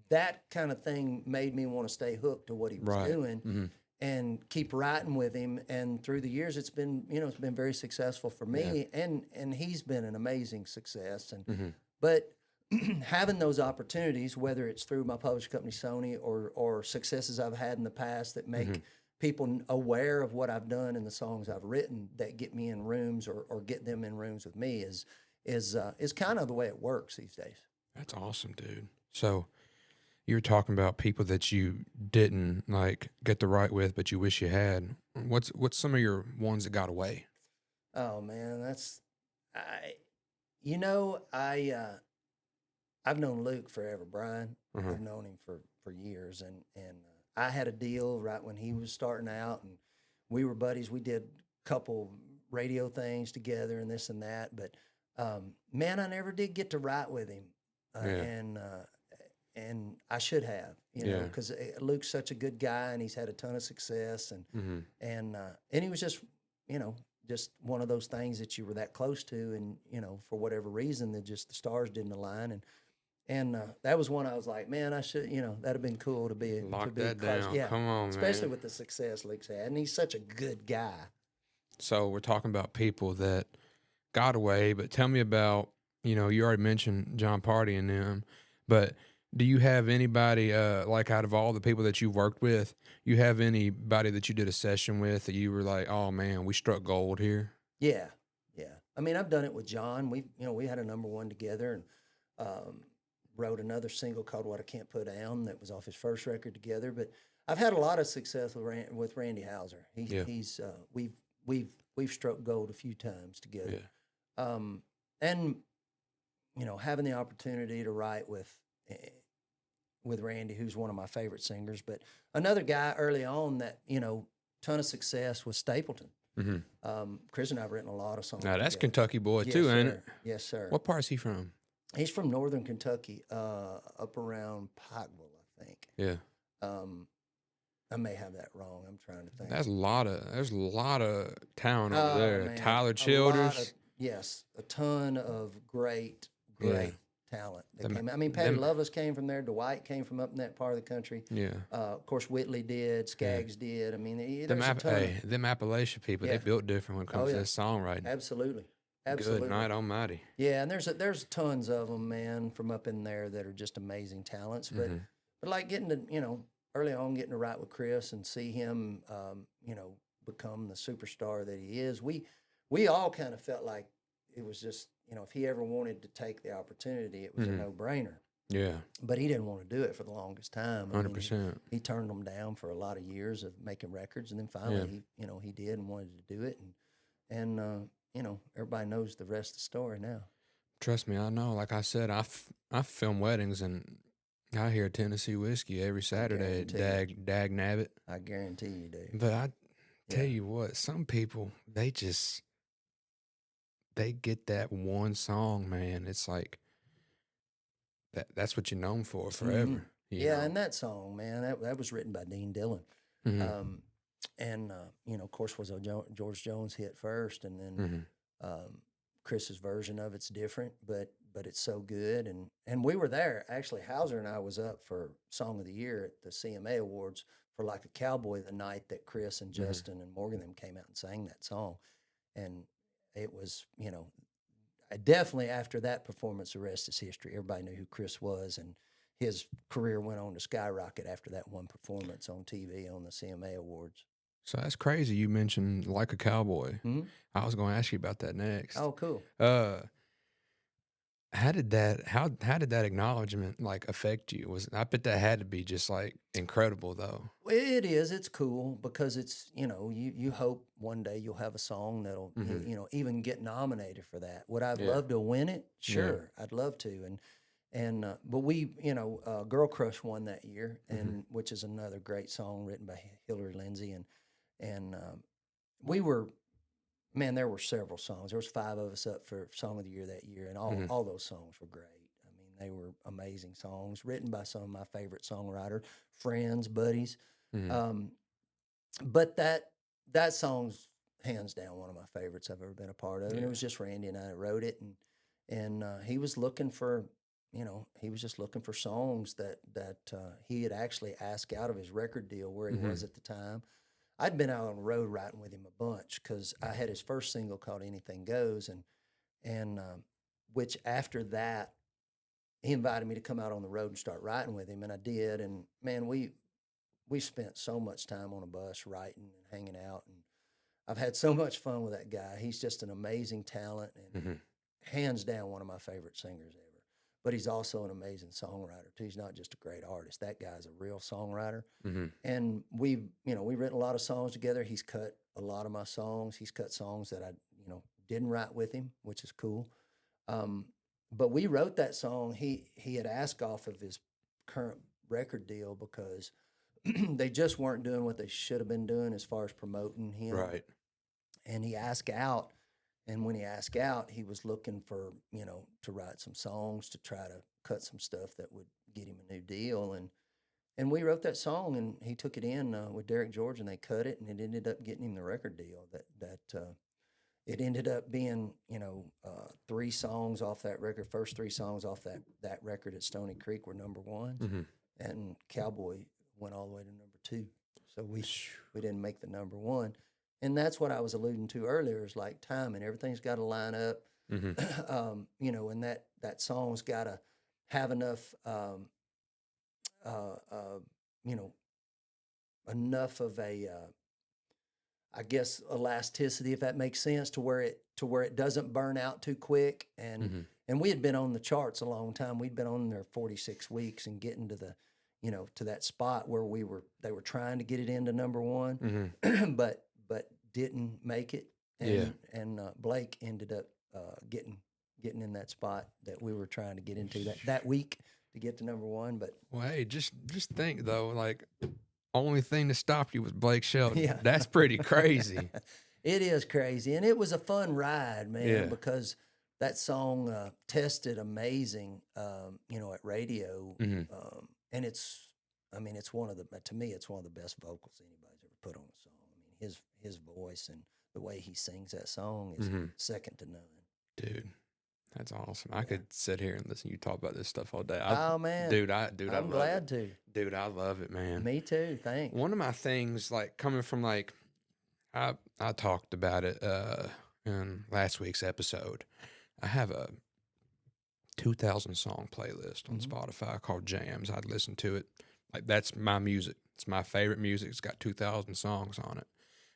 Speaker 2: that kind of thing made me want to stay hooked to what he was doing and keep writing with him. And through the years, it's been very successful for me, and he's been an amazing success. And but having those opportunities, whether it's through my publishing company Sony or successes I've had in the past that make people aware of what I've done and the songs I've written, that get me in rooms or get them in rooms with me, is kind of the way it works these days.
Speaker 1: That's awesome, dude. So you're talking about people that you didn't like get to write with, but you wish you had. What's some of your ones that got away?
Speaker 2: Oh man, I've known Luke forever, Brian. I've known him for years, and I had a deal right when he was starting out, and we were buddies. We did a couple radio things together and this and that, but man, I never did get to write with him, and I should have, because Luke's such a good guy, and he's had a ton of success, and he was just, just one of those things that you were that close to, and for whatever reason, that just the stars didn't align, and that was one I was like, man, I should, that'd have been cool to be
Speaker 1: Lock
Speaker 2: to be
Speaker 1: that
Speaker 2: close.
Speaker 1: down.
Speaker 2: Yeah,
Speaker 1: Come on,
Speaker 2: especially
Speaker 1: man.
Speaker 2: with the success Luke's had, and he's such a good guy.
Speaker 1: So we're talking about people that got away, but tell me about, you already mentioned John Pardi and them, but do you have anybody, like out of all the people that you worked with, you have anybody that you did a session with that you were like, oh man, we struck gold here?
Speaker 2: Yeah. I mean, I've done it with John. We had a #1 together, and wrote another single called "What I Can't Put Down" that was off his first record together. But I've had a lot of success with Randy Houser. We've struck gold a few times together. Yeah. And having the opportunity to write with with Randy, who's one of my favorite singers. But another guy early on that, you know, ton of success was Stapleton. Chris and I have written a lot of songs.
Speaker 1: Now that's
Speaker 2: together.
Speaker 1: Kentucky boy
Speaker 2: Yes,
Speaker 1: too, ain't
Speaker 2: sir.
Speaker 1: it?
Speaker 2: Yes, sir.
Speaker 1: What part is he from?
Speaker 2: He's from northern Kentucky, up around Pikeville, I think.
Speaker 1: Yeah.
Speaker 2: I may have that wrong. I'm trying to think.
Speaker 1: There's a lot of talent over there.
Speaker 2: Man,
Speaker 1: Tyler
Speaker 2: a
Speaker 1: Childers.
Speaker 2: lot of- yes, a ton of great talent that came. I mean, Patty
Speaker 1: them-
Speaker 2: Loveless came from there. Dwight came from up in that part of the country.
Speaker 1: Yeah.
Speaker 2: Of course, Whitley did. Skaggs did. I mean,
Speaker 1: Them,
Speaker 2: there's a ton.
Speaker 1: them Appalachian people, they
Speaker 2: Yeah.
Speaker 1: built different when it comes to
Speaker 2: yeah.
Speaker 1: that songwriting.
Speaker 2: Absolutely.
Speaker 1: Good night, almighty.
Speaker 2: Yeah, and there's tons of them, man, from up in there that are just amazing talents. But like getting to, you know, early on getting to write with Chris and see him, you know, become the superstar that he is. We all kind of felt like it was just, you know, if he ever wanted to take the opportunity, it was a no-brainer.
Speaker 1: Yeah.
Speaker 2: But he didn't want to do it for the longest time.
Speaker 1: 100%.
Speaker 2: He turned them down for a lot of years of making records, and then finally, he did and wanted to do it, and you know, everybody knows the rest of the story now.
Speaker 1: Trust me, I know. Like I said, I film weddings, and I hear Tennessee whiskey every Saturday at Dag Nabbit.
Speaker 2: I guarantee you do.
Speaker 1: But I tell you what, some people, they get that one song, man. It's like that's what you're known for forever. You know?
Speaker 2: And that song, man, that was written by Dean Dillon. And you know, of course, was a George Jones hit first, and then Chris's version of it's different, but it's so good. And we were there actually. Hauser and I was up for Song of the Year at the CMA Awards for like a Cowboy the night that Chris and Justin and Morgan them came out and sang that song, and it was, you know, definitely after that performance, the rest is history. Everybody knew who Chris was, and his career went on to skyrocket after that one performance on TV on the CMA Awards.
Speaker 1: So that's crazy. You mentioned Like a Cowboy. I was going to ask you about that next.
Speaker 2: Oh, cool.
Speaker 1: How did that acknowledgement like affect you? I bet that had to be just like incredible though.
Speaker 2: It is. It's cool because it's, you know, you hope one day you'll have a song that'll you know, even get nominated for that. Would I love to win it? Sure, I'd love to. But we, you know, Girl Crush won that year, and which is another great song written by Hillary Lindsey, and we were, man, there were several songs. There was 5 of us up for Song of the Year that year, and all those songs were great. I mean, they were amazing songs written by some of my favorite songwriters, friends, buddies. But that song's hands down one of my favorites I've ever been a part of, and it was just Randy and I that wrote it, and he was looking for, you know, he was just looking for songs that he had actually asked out of his record deal where he was at the time. I'd been out on the road writing with him a bunch because I had his first single called Anything Goes, and which after that, he invited me to come out on the road and start writing with him, and I did. And man, we spent so much time on a bus writing and hanging out, and I've had so much fun with that guy. He's just an amazing talent, and hands down one of my favorite singers ever. But he's also an amazing songwriter too. He's not just a great artist. That guy's a real songwriter. And we've written a lot of songs together. He's cut a lot of my songs. He's cut songs that I, you know, didn't write with him, which is cool. But we wrote that song. He had asked off of his current record deal because they just weren't doing what they should have been doing as far as promoting him.
Speaker 1: Right.
Speaker 2: And he asked out. And when he asked out, he was looking for, you know, to write some songs to try to cut some stuff that would get him a new deal. And we wrote that song, and he took it in with Derek George, and they cut it, and it ended up getting him the record deal. It ended up being, you know, 3 songs off that record. First 3 songs off that record at Stony Creek were number 1s, and Cowboy went all the way to number 2. So we didn't make the number 1. And that's what I was alluding to earlier is like timing. Everything's got to line up, you know, and that song's got to have enough, you know, enough of a, I guess, elasticity, if that makes sense, to where it doesn't burn out too quick. And we had been on the charts a long time. We'd been on there 46 weeks and getting to the, you know, to that spot where they were trying to get it into number 1, but didn't make it, and Blake ended up getting in that spot that we were trying to get into that week to get to number one. But
Speaker 1: Well, hey, just think though, like only thing that stopped you was Blake Shelton.
Speaker 2: yeah,
Speaker 1: That's pretty crazy.
Speaker 2: it is crazy, and it was a fun ride, man,
Speaker 1: Yeah.
Speaker 2: because that song tested amazing, at radio, and it's one of the to me it's one of the best vocals anybody's ever put on a song. I mean, his voice and the way he sings that song is second to none.
Speaker 1: Dude, that's awesome. I could sit here and listen to you talk about this stuff all day.
Speaker 2: Oh man,
Speaker 1: dude, I
Speaker 2: I'm
Speaker 1: love
Speaker 2: glad
Speaker 1: it.
Speaker 2: to.
Speaker 1: Dude, I love it, man.
Speaker 2: Me too. Thanks.
Speaker 1: One of my things, like coming from like, I talked about it in last week's episode. I have a 2,000 song playlist on Spotify called Jams. I'd listen to it. Like that's my music. It's my favorite music. It's got 2,000 songs on it,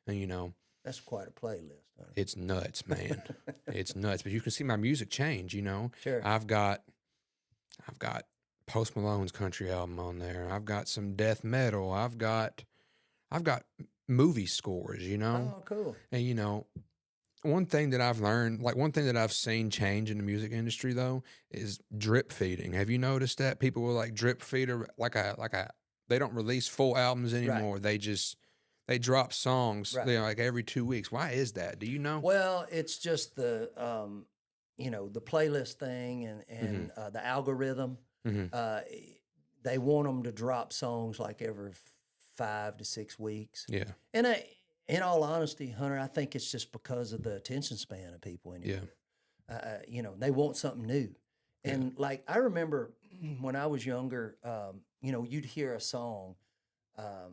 Speaker 1: and
Speaker 2: That's quite a playlist. Huh?
Speaker 1: it's nuts, man. It's nuts. But you can see my music change.
Speaker 2: Sure.
Speaker 1: I've got Post Malone's country album on there. I've got some death metal. I've got movie scores.
Speaker 2: Oh, cool.
Speaker 1: And one thing that I've learned, like one thing that I've seen change in the music industry though, is drip feeding. Have you noticed that people will like drip feed they don't release full albums anymore.
Speaker 2: Right.
Speaker 1: They drop songs
Speaker 2: Right.
Speaker 1: like every 2 weeks. Why is that? Do you know?
Speaker 2: Well, it's just the the playlist thing and the algorithm. They want them to drop songs like every 5 to 6 weeks.
Speaker 1: Yeah.
Speaker 2: And in all honesty, Hunter, I think it's just because of the attention span of people anymore.
Speaker 1: Yeah.
Speaker 2: They want something new. And like I remember when I was younger, you'd hear a song, a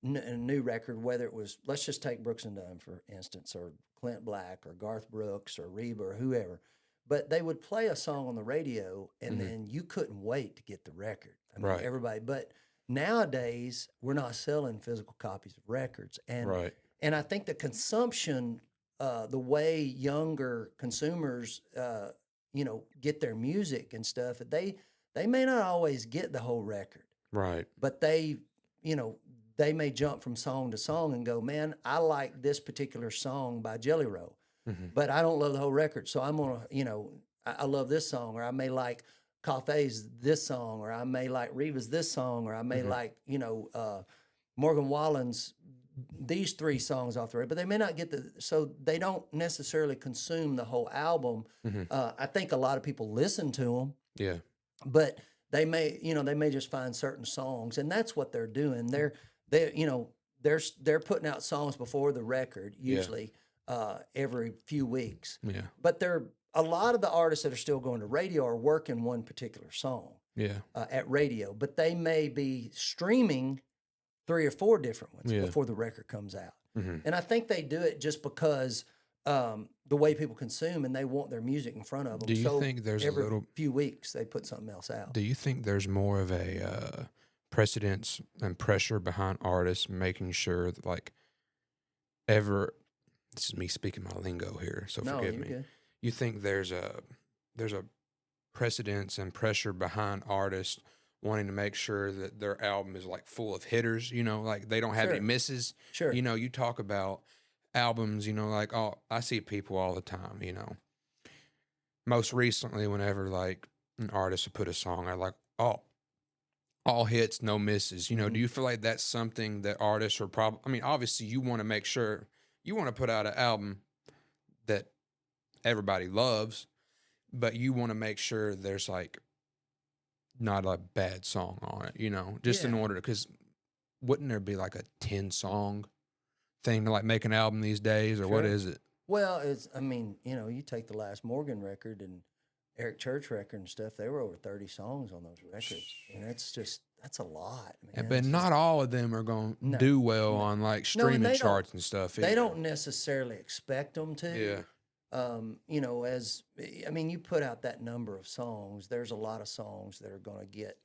Speaker 2: new record, whether it was, let's just take Brooks and Dunn for instance, or Clint Black or Garth Brooks or Reba or whoever, but they would play a song on the radio and then you couldn't wait to get the record. I mean,
Speaker 1: Right.
Speaker 2: everybody, but nowadays we're not selling physical copies of records. And,
Speaker 1: Right.
Speaker 2: and I think the consumption, the way younger consumers, get their music and stuff, they may not always get the whole record,
Speaker 1: Right.
Speaker 2: but they may jump from song to song and go, man, I like this particular song by Jelly Roll, but I don't love the whole record. So I'm going to, I love this song, or I may like Coffee's this song, or I may like Reba's this song, or I may like, Morgan Wallen's these 3 songs off the record, but they may not get so they don't necessarily consume the whole album. I think a lot of people listen to them.
Speaker 1: Yeah.
Speaker 2: But they may just find certain songs, and that's what they're doing. They're putting out songs before the record, usually every few weeks.
Speaker 1: Yeah.
Speaker 2: But a lot of the artists that are still going to radio are working one particular song
Speaker 1: Yeah.
Speaker 2: at radio, but they may be streaming 3 or 4 different ones before the record comes out. And I think they do it just because the way people consume, and they want their music in front of them.
Speaker 1: Do you think there's
Speaker 2: every
Speaker 1: a little
Speaker 2: few weeks they put something else out?
Speaker 1: Do you think there's more of a precedence and pressure behind artists making sure that this is me speaking my lingo here, so
Speaker 2: No,
Speaker 1: forgive
Speaker 2: you're
Speaker 1: me.
Speaker 2: good.
Speaker 1: You think there's a precedence and pressure behind artists wanting to make sure that their album is like full of hitters, like they don't have any
Speaker 2: Sure.
Speaker 1: misses.
Speaker 2: Sure.
Speaker 1: You talk about albums, like, oh, I see people all the time, most recently whenever like an artist would put a song out, like, oh, all hits, no misses. Do you feel like that's something that artists are probably, I mean, obviously you want to make sure you want to put out an album that everybody loves, but you want to make sure there's like not a bad song on it, just in order, because wouldn't there be like a 10 song thing to like make an album these days, or what
Speaker 2: Sure.
Speaker 1: is it?
Speaker 2: Well, you take the last Morgan record and Eric Church record and stuff, they were over 30 songs on those records. And that's a lot, man.
Speaker 1: But not all of them are going to do well on like streaming
Speaker 2: they
Speaker 1: charts and stuff.
Speaker 2: They don't necessarily expect them to.
Speaker 1: Yeah.
Speaker 2: You put out that number of songs, there's a lot of songs that are going to get,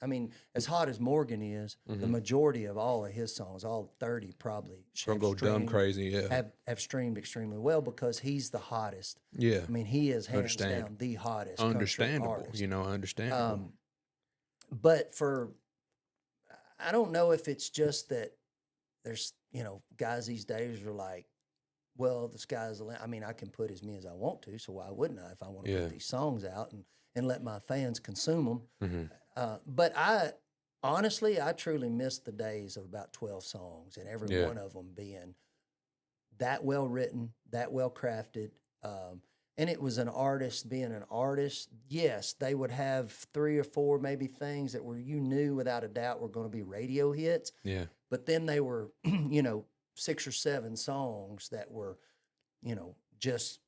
Speaker 2: as hot as Morgan is, the majority of all of his songs, all 30 probably,
Speaker 1: Gonna go dumb crazy, yeah.
Speaker 2: have streamed extremely well because he's the hottest.
Speaker 1: Yeah.
Speaker 2: He is hands down the hottest
Speaker 1: Understandable,
Speaker 2: country artist.
Speaker 1: understandable.
Speaker 2: But I don't know if it's just that there's, guys these days are like, well, the sky's the limit. I can put as many as I want to, so why wouldn't I if I want to put these songs out and let my fans consume them? But honestly, I truly miss the days of about 12 songs and every one of them being that well written, that well crafted. And it was an artist being an artist. Yes, they would have 3 or 4 maybe things that were, you knew without a doubt were going to be radio hits.
Speaker 1: Yeah.
Speaker 2: But then they were, 6 or 7 songs that were, just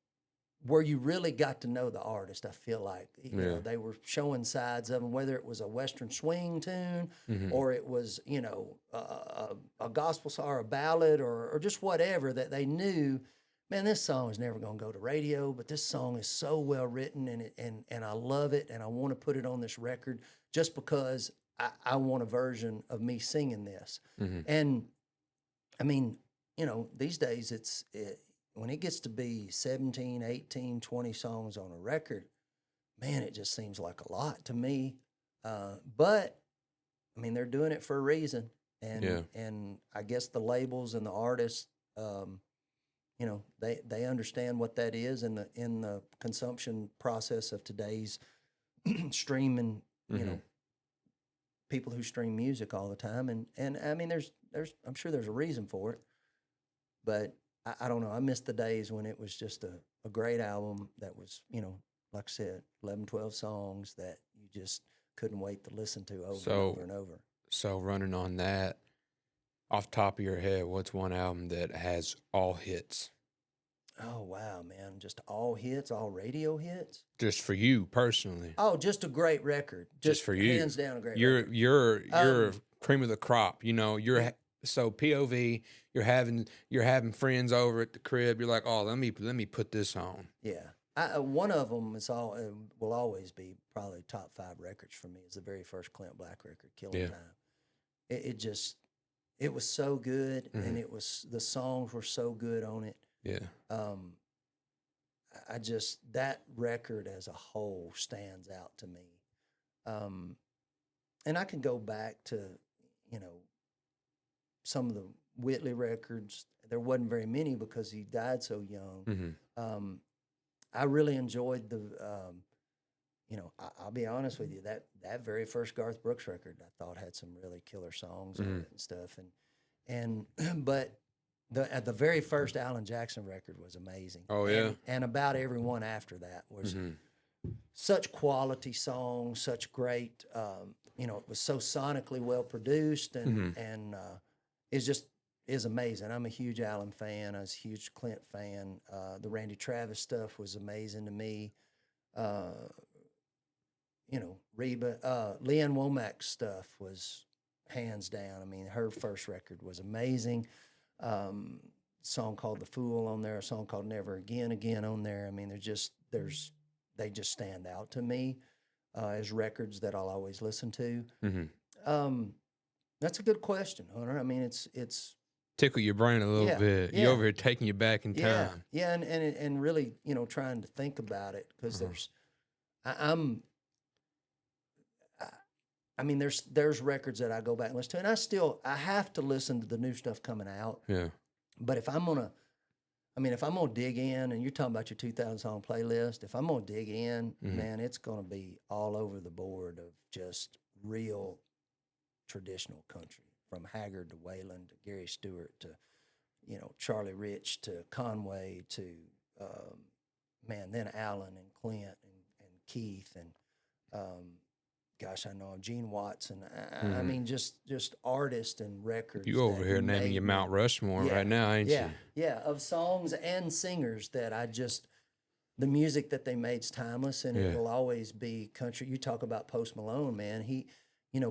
Speaker 2: where you really got to know the artist. I feel like they were showing sides of them, whether it was a Western swing tune or it was a gospel song or a ballad or just whatever, that they knew, man, this song is never going to go to radio, but this song is so well written and I love it and I want to put it on this record just because I want a version of me singing this. And I mean, these days when it gets to be 17, 18, 20 songs on a record, man, it just seems like a lot to me. But I mean, they're doing it for a reason. And I guess the labels and the artists, they understand what that is in the consumption process of today's streaming, people who stream music all the time. And I mean, I'm sure there's a reason for it, but I don't know. I miss the days when it was just a great album that was, like I said, 11, 12 songs that you just couldn't wait to listen to over and over and over.
Speaker 1: So running on that, off the top of your head, what's one album that has all hits?
Speaker 2: Oh, wow, man. Just all hits, all radio hits?
Speaker 1: Just for you personally.
Speaker 2: Oh, just a great record. Just for you. Hands down a great record.
Speaker 1: You're cream of the crop. So POV, you're having friends over at the crib. You're like, oh, let me put this on.
Speaker 2: Yeah, one of them will always be probably top 5 records for me. Is the very first Clint Black record, Killing Time. It was so good, and the songs were so good on it.
Speaker 1: Yeah.
Speaker 2: That record as a whole stands out to me. And I can go back to, some of the Whitley records. There wasn't very many because he died so young. I really enjoyed I'll be honest with you, that very first Garth Brooks record I thought had some really killer songs on it and stuff. But at the very first Alan Jackson record was amazing.
Speaker 1: Oh yeah.
Speaker 2: And about everyone after that was such quality songs, such great, it was so sonically well produced and is amazing. I'm a huge Allen fan. I was a huge Clint fan. The Randy Travis stuff was amazing to me. Reba, Leanne Womack's stuff was hands down. I mean, her first record was amazing. Song called The Fool on there, a song called Never Again on there. I mean, they just stand out to me as records that I'll always listen to. That's a good question, Hunter. I mean, it's
Speaker 1: tickle your brain a little bit. You're over here taking you back in time.
Speaker 2: Yeah, and really, trying to think about it because there's records that I go back and listen to, and I have to listen to the new stuff coming out.
Speaker 1: Yeah.
Speaker 2: But if I'm gonna dig in, and you're talking about your 2,000 song playlist, if I'm gonna dig in, man, it's gonna be all over the board of just real traditional country, from Haggard to Waylon to Gary Stewart to, Charlie Rich to Conway to, then Allen and Clint and Keith and, I know Gene Watson. I mean, just artists and records.
Speaker 1: You over here naming your Mount Rushmore right now, ain't you?
Speaker 2: Yeah, of songs and singers that the music that they made's timeless, and it will always be country. You talk about Post Malone, man. He,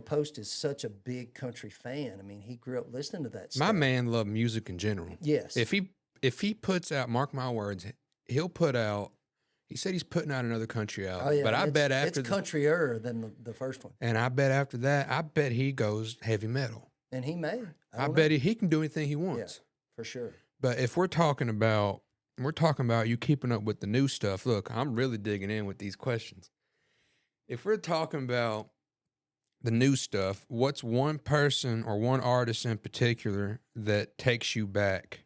Speaker 2: Post is such a big country fan. I mean, he grew up listening to that stuff.
Speaker 1: My man loved music in general.
Speaker 2: Yes.
Speaker 1: If he puts out, mark my words, he'll put out. He said he's putting out another country album. Oh, yeah. But I bet after
Speaker 2: it's countryer than the first one.
Speaker 1: And I bet after that, he goes heavy metal.
Speaker 2: And he may.
Speaker 1: I bet he can do anything he wants.
Speaker 2: Yeah, for sure.
Speaker 1: But if we're talking about you keeping up with the new stuff, look, I'm really digging in with these questions. If we're talking about the new stuff, what's one person or one artist in particular that takes you back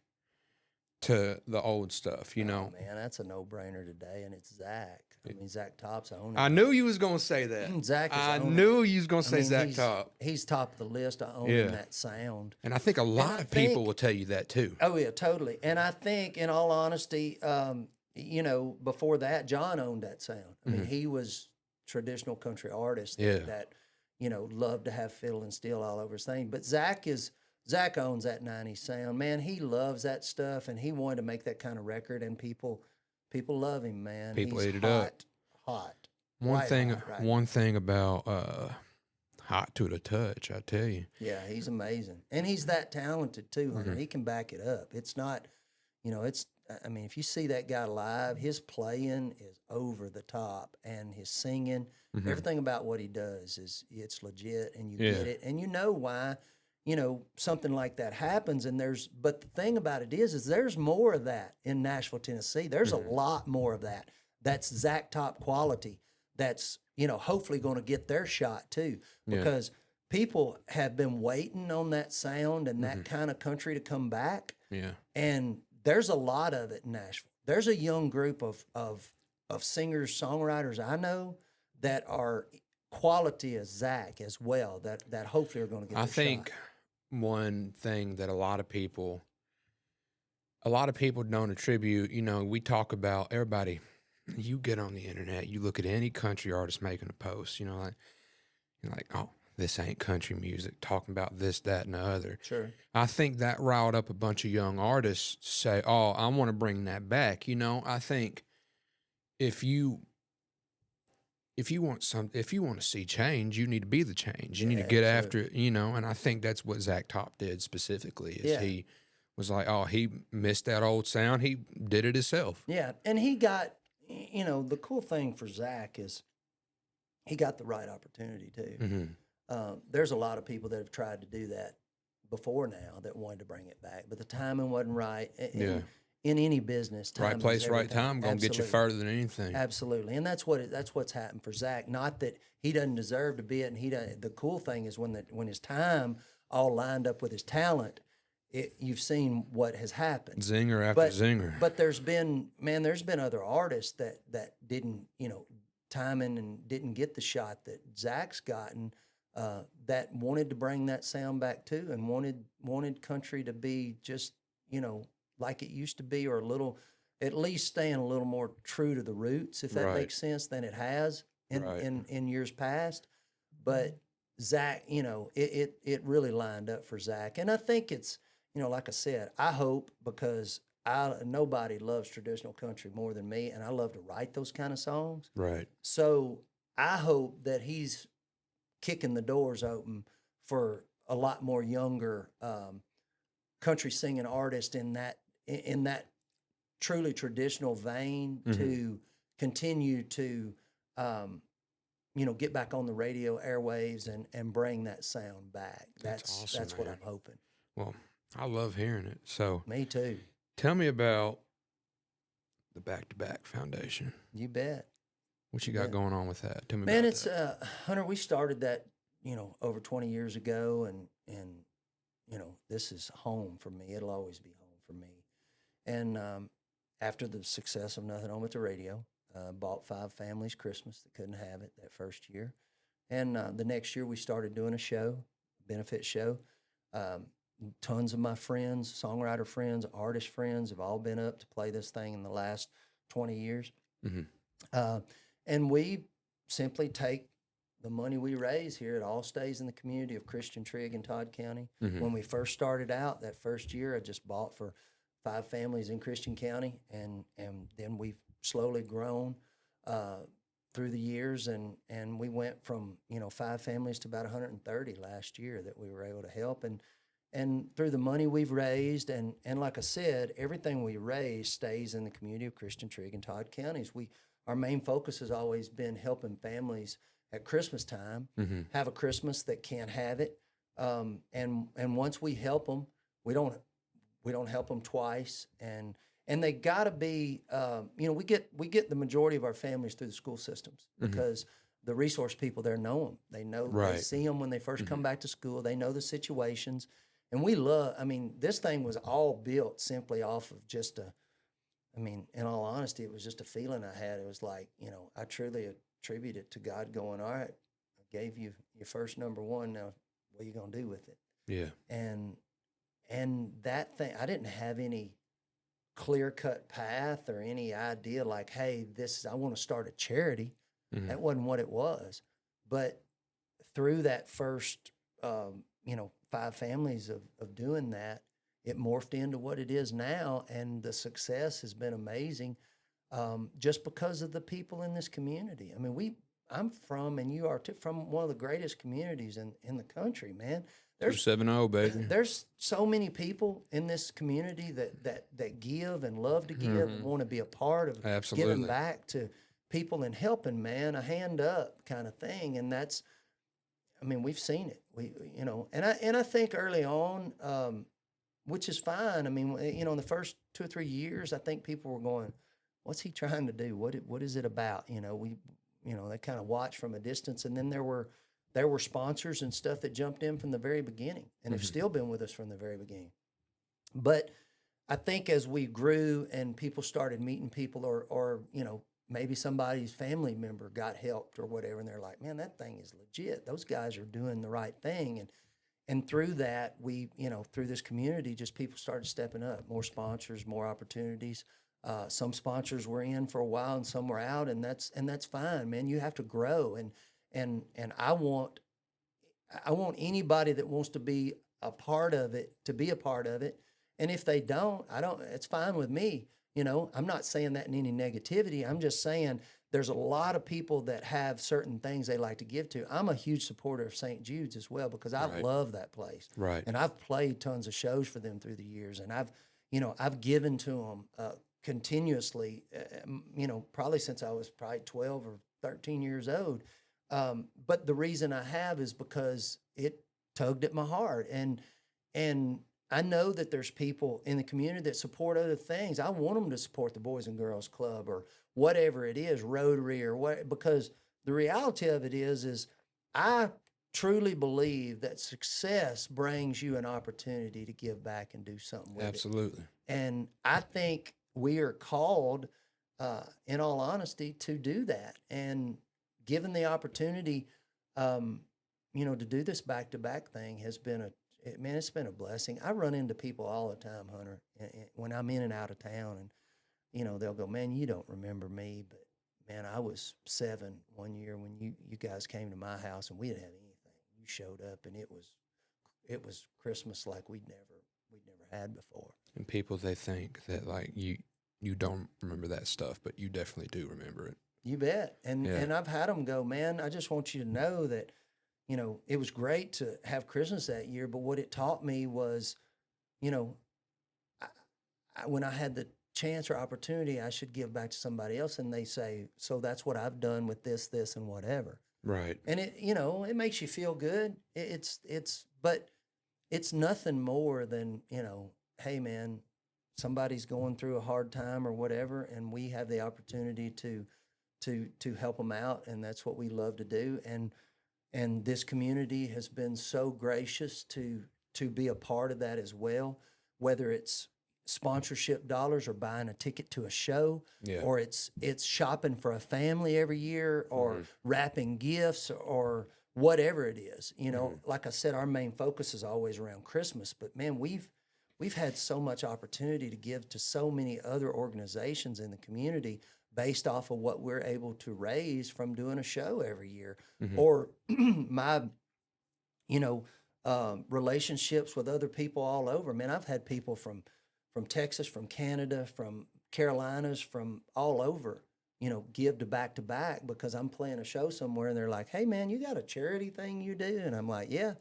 Speaker 1: to the old stuff, you know.
Speaker 2: Man, that's a no-brainer today, and it's Zach. I mean, Zach Top's owning
Speaker 1: I knew you was gonna say that.
Speaker 2: Zach is
Speaker 1: I
Speaker 2: owning
Speaker 1: knew you was gonna say
Speaker 2: mean,
Speaker 1: Zach Top.
Speaker 2: He's top of the list of owning
Speaker 1: Yeah.
Speaker 2: that sound.
Speaker 1: And I think a lot of people will tell you that too.
Speaker 2: Oh, yeah, totally. And I think, in all honesty, you know, before that, John owned that sound. I mean, he was traditional country artist that, you know, loved to have fiddle and steel all over his thing. But Zach owns that 90s sound. Man, he loves that stuff, and he wanted to make that kind of record, and people love him, man.
Speaker 1: People
Speaker 2: He's
Speaker 1: ate it
Speaker 2: hot,
Speaker 1: up.
Speaker 2: hot.
Speaker 1: One
Speaker 2: Right,
Speaker 1: thing,
Speaker 2: right, right.
Speaker 1: one thing about hot to the touch, I tell you.
Speaker 2: Yeah, he's amazing, and he's that talented too, Hunter. He can back it up. It's not, you know, it's. I mean, if you see that guy live, his playing is over the top, and his singing, everything about what he does it's legit, and you get it, and you know why. You know, something like that happens, and but the thing about it is there's more of that in Nashville, Tennessee. There's a lot more of that. That's Zach Top quality. That's, you know, hopefully going to get their shot too, because people have been waiting on that sound and that kind of country to come back.
Speaker 1: Yeah.
Speaker 2: And there's a lot of it in Nashville. There's a young group of singers, songwriters I know that are quality as Zach as well, that hopefully are going to get their
Speaker 1: I think
Speaker 2: shot.
Speaker 1: one thing that a lot of people don't attribute, you know, we talk about everybody. You get on the internet, you look at any country artist making a post, you know, like, you're like, oh, this ain't country music, talking about this, that, and the other.
Speaker 2: Sure.
Speaker 1: I think that riled up a bunch of young artists to say, oh, I want to bring that back. You know, I think if you want to see change, you need to be the change. You need to get after it, you know, and I think that's what Zach Top did specifically, is he was like, oh, he missed that old sound. He did it himself.
Speaker 2: Yeah, and he got, you know, the cool thing for Zach is he got the right opportunity too. There's a lot of people that have tried to do that before now that wanted to bring it back, but the timing wasn't right. In any business,
Speaker 1: Right place, right time, gonna get you further than anything.
Speaker 2: Absolutely, and that's what's happened for Zach. Not that he doesn't deserve to be it, and he doesn't. The cool thing is when his time all lined up with his talent, you've seen what has happened.
Speaker 1: Zinger after zinger.
Speaker 2: But there's been other artists that didn't, you know, timing and didn't get the shot that Zach's gotten, that wanted to bring that sound back too, and wanted country to be just, you know, like it used to be, or at least staying a little more true to the roots, if that makes sense, than it has in years past. But Zach, you know, it really lined up for Zach, and I think it's, you know, like I said, I hope, because nobody loves traditional country more than me, and I love to write those kind of songs.
Speaker 1: Right.
Speaker 2: So I hope that he's kicking the doors open for a lot more younger country singing artists in that truly traditional vein to continue to you know, get back on the radio airwaves and bring that sound back.
Speaker 1: That's awesome,
Speaker 2: that's what
Speaker 1: man.
Speaker 2: I'm hoping.
Speaker 1: Well, I love hearing it. So
Speaker 2: Me too.
Speaker 1: tell me about the BACK2BACK Foundation.
Speaker 2: You bet.
Speaker 1: What you got going on with that? Tell me
Speaker 2: Man,
Speaker 1: about
Speaker 2: it's
Speaker 1: that.
Speaker 2: Hunter, we started that, you know, over 20 years ago, and you know, this is home for me. It'll always be home for me. And after the success of Nothing On But the Radio, bought 5 families Christmas that couldn't have it that first year. And the next year we started doing a show, benefit show. Tons of my friends, songwriter friends, artist friends have all been up to play this thing in the last 20 years. And we simply take the money we raise here. It all stays in the community of Christian, Trigg, and Todd County. When we first started out, that first year, I just bought for 5 families in Christian County, and then we've slowly grown through the years, and we went from, you know, 5 families to about 130 last year that we were able to help, and through the money we've raised, and like I said, everything we raise stays in the community of Christian, Trigg, and Todd counties. Our main focus has always been helping families at Christmas time have a Christmas that can't have it, and once we help them, we don't help them twice, and they got to be, you know, we get the majority of our families through the school systems, because the resource people there know them. They know, they see them when they first come back to school. They know the situations, And we love, I mean, this thing was all built simply off of just I mean, in all honesty, it was just a feeling I had. It was like, you know, I truly attribute it to God going, all right, I gave you your first number one. Now, what are you going to do with it?
Speaker 1: Yeah.
Speaker 2: And that thing, I didn't have any clear cut path or any idea like, hey, I want to start a charity.
Speaker 1: Mm-hmm.
Speaker 2: That wasn't what it was. But through that first, 5 families of doing that, it morphed into what it is now. And the success has been amazing just because of the people in this community. I mean, I'm from, and you are too, from one of the greatest communities in the country, man. There's
Speaker 1: 270, baby.
Speaker 2: There's so many people in this community that give and love to give and want to be a part of giving back to people and helping, man, a hand up kind of thing. And that's, I mean, we've seen it. And I think early on, which is fine. I mean, in the first 2 or 3 years, I think people were going, "What's he trying to do? What is it about?" They kind of watched from a distance, and then there were sponsors and stuff that jumped in from the very beginning, and have still been with us from the very beginning. But I think as we grew and people started meeting people, or maybe somebody's family member got helped or whatever, and they're like, "Man, that thing is legit. Those guys are doing the right thing." And through that, through this community, just people started stepping up, more sponsors, more opportunities. Some sponsors were in for a while and some were out, and that's fine, man. You have to grow, and I want anybody that wants to be a part of it to be a part of it. And if they don't, it's fine with me. I'm not saying that in any negativity. I'm just saying there's a lot of people that have certain things they like to give to. I'm a huge supporter of St. Jude's as well, because I love that place.
Speaker 1: Right.
Speaker 2: And I've played tons of shows for them through the years, and I've given to them continuously, probably since I was probably 12 or 13 years old. But the reason I have is because it tugged at my heart. And I know that there's people in the community that support other things. I want them to support the Boys and Girls Club or whatever it is, Rotary or what, because the reality of it is I truly believe that success brings you an opportunity to give back and do something with it.
Speaker 1: Absolutely.
Speaker 2: And I think we are called, in all honesty, to do that. And given the opportunity, to do this back-to-back thing has been it's been a blessing. I run into people all the time, Hunter, when I'm in and out of town, and they'll go, "Man, you don't remember me, but man, I was 7 one year when you guys came to my house and we didn't have anything. You showed up, and it was Christmas like we'd never had before."
Speaker 1: And people, they think that like you don't remember that stuff, but you definitely do remember it.
Speaker 2: You bet. And I've had them go, "Man, I just want you to know that, it was great to have Christmas that year, but what it taught me was, when I had the chance or opportunity, I should give back to somebody else." And they say, "So that's what I've done with this, and whatever."
Speaker 1: Right.
Speaker 2: And it makes you feel good. But it's nothing more than, hey man, somebody's going through a hard time or whatever, and we have the opportunity to help them out. And that's what we love to do. And this community has been so gracious to be a part of that as well, whether it's sponsorship dollars or buying a ticket to a show, or it's shopping for a family every year, or wrapping gifts, or whatever it is. Like I said, our main focus is always around Christmas, but man, we've had so much opportunity to give to so many other organizations in the community based off of what we're able to raise from doing a show every year, or my, relationships with other people all over. Man, I've had people from Texas, from Canada, from Carolinas, from all over, give to BACK2BACK because I'm playing a show somewhere, and they're like, "Hey man, you got a charity thing you do?" And I'm like, "Yeah."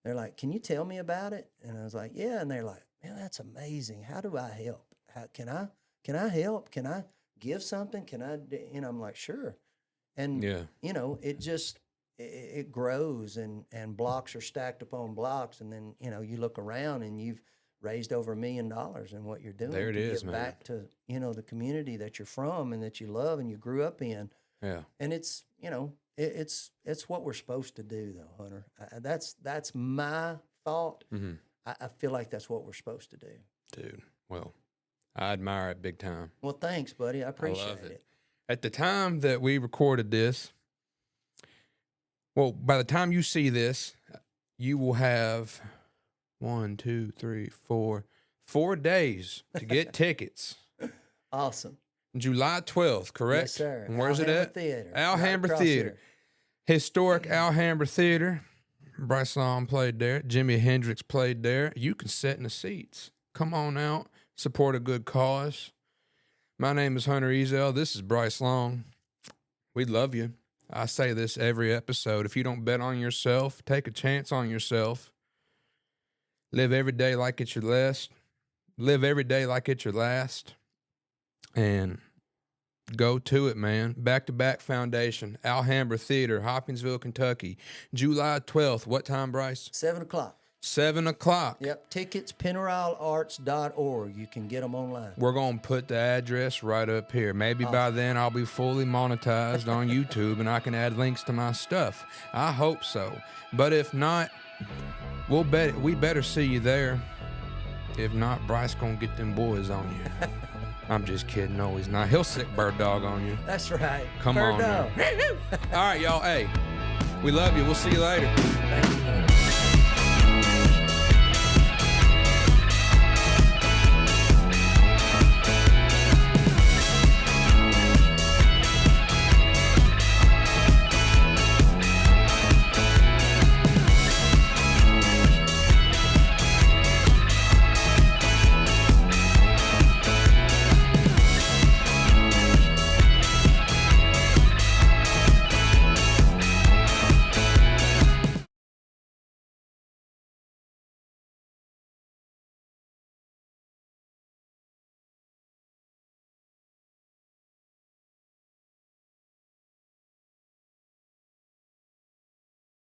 Speaker 2: They're like, "Can you tell me about it?" And I was like, "Yeah." And they're like, "Man, that's amazing. How do I help? Can I help? Can I give something? Can I?" I'm like, "Sure." And it just it grows, and blocks are stacked upon blocks, and then you look around and you've raised over $1 million in what you're doing.
Speaker 1: There it is,
Speaker 2: give
Speaker 1: man.
Speaker 2: back to the community that you're from and that you love and you grew up in.
Speaker 1: Yeah.
Speaker 2: And it's it's what we're supposed to do, though, Hunter. That's my thought. I feel like that's what we're supposed to do.
Speaker 1: Dude, well, I admire it big time.
Speaker 2: Well, thanks, buddy. I appreciate
Speaker 1: love it.
Speaker 2: it.
Speaker 1: At the time that we recorded this, well, by the time you see this, you will have 4 days to get tickets.
Speaker 2: Awesome.
Speaker 1: July 12th, correct?
Speaker 2: Yes, sir.
Speaker 1: And where's it at?
Speaker 2: Theater.
Speaker 1: Alhambra
Speaker 2: Right
Speaker 1: Theater.
Speaker 2: here.
Speaker 1: Historic Alhambra Theater. Brice Long played there. Jimi Hendrix played there. You can sit in the seats. Come on out. Support a good cause. My name is Hunter Ezell. This is Brice Long. We love you. I say this every episode. If you don't bet on yourself, take a chance on yourself. Live every day like it's your last. Live every day like it's your last. And go to it, man. Back-to-Back Foundation, Alhambra Theater, Hopkinsville, Kentucky. July 12th. What time, Brice?
Speaker 2: 7 o'clock.
Speaker 1: 7 o'clock.
Speaker 2: Yep. Tickets, pennyrilearts.org. You can get them online.
Speaker 1: We're going to put the address right up here. Maybe by then I'll be fully monetized on YouTube and I can add links to my stuff. I hope so. But if not, we better see you there. If not, Brice going to get them boys on you. I'm just kidding. No, he's not. He'll sick bird dog on you.
Speaker 2: That's right.
Speaker 1: Come
Speaker 2: Bird
Speaker 1: on
Speaker 2: dog.
Speaker 1: now. All right, y'all. Hey, we love you. We'll see you later.
Speaker 2: Thank you.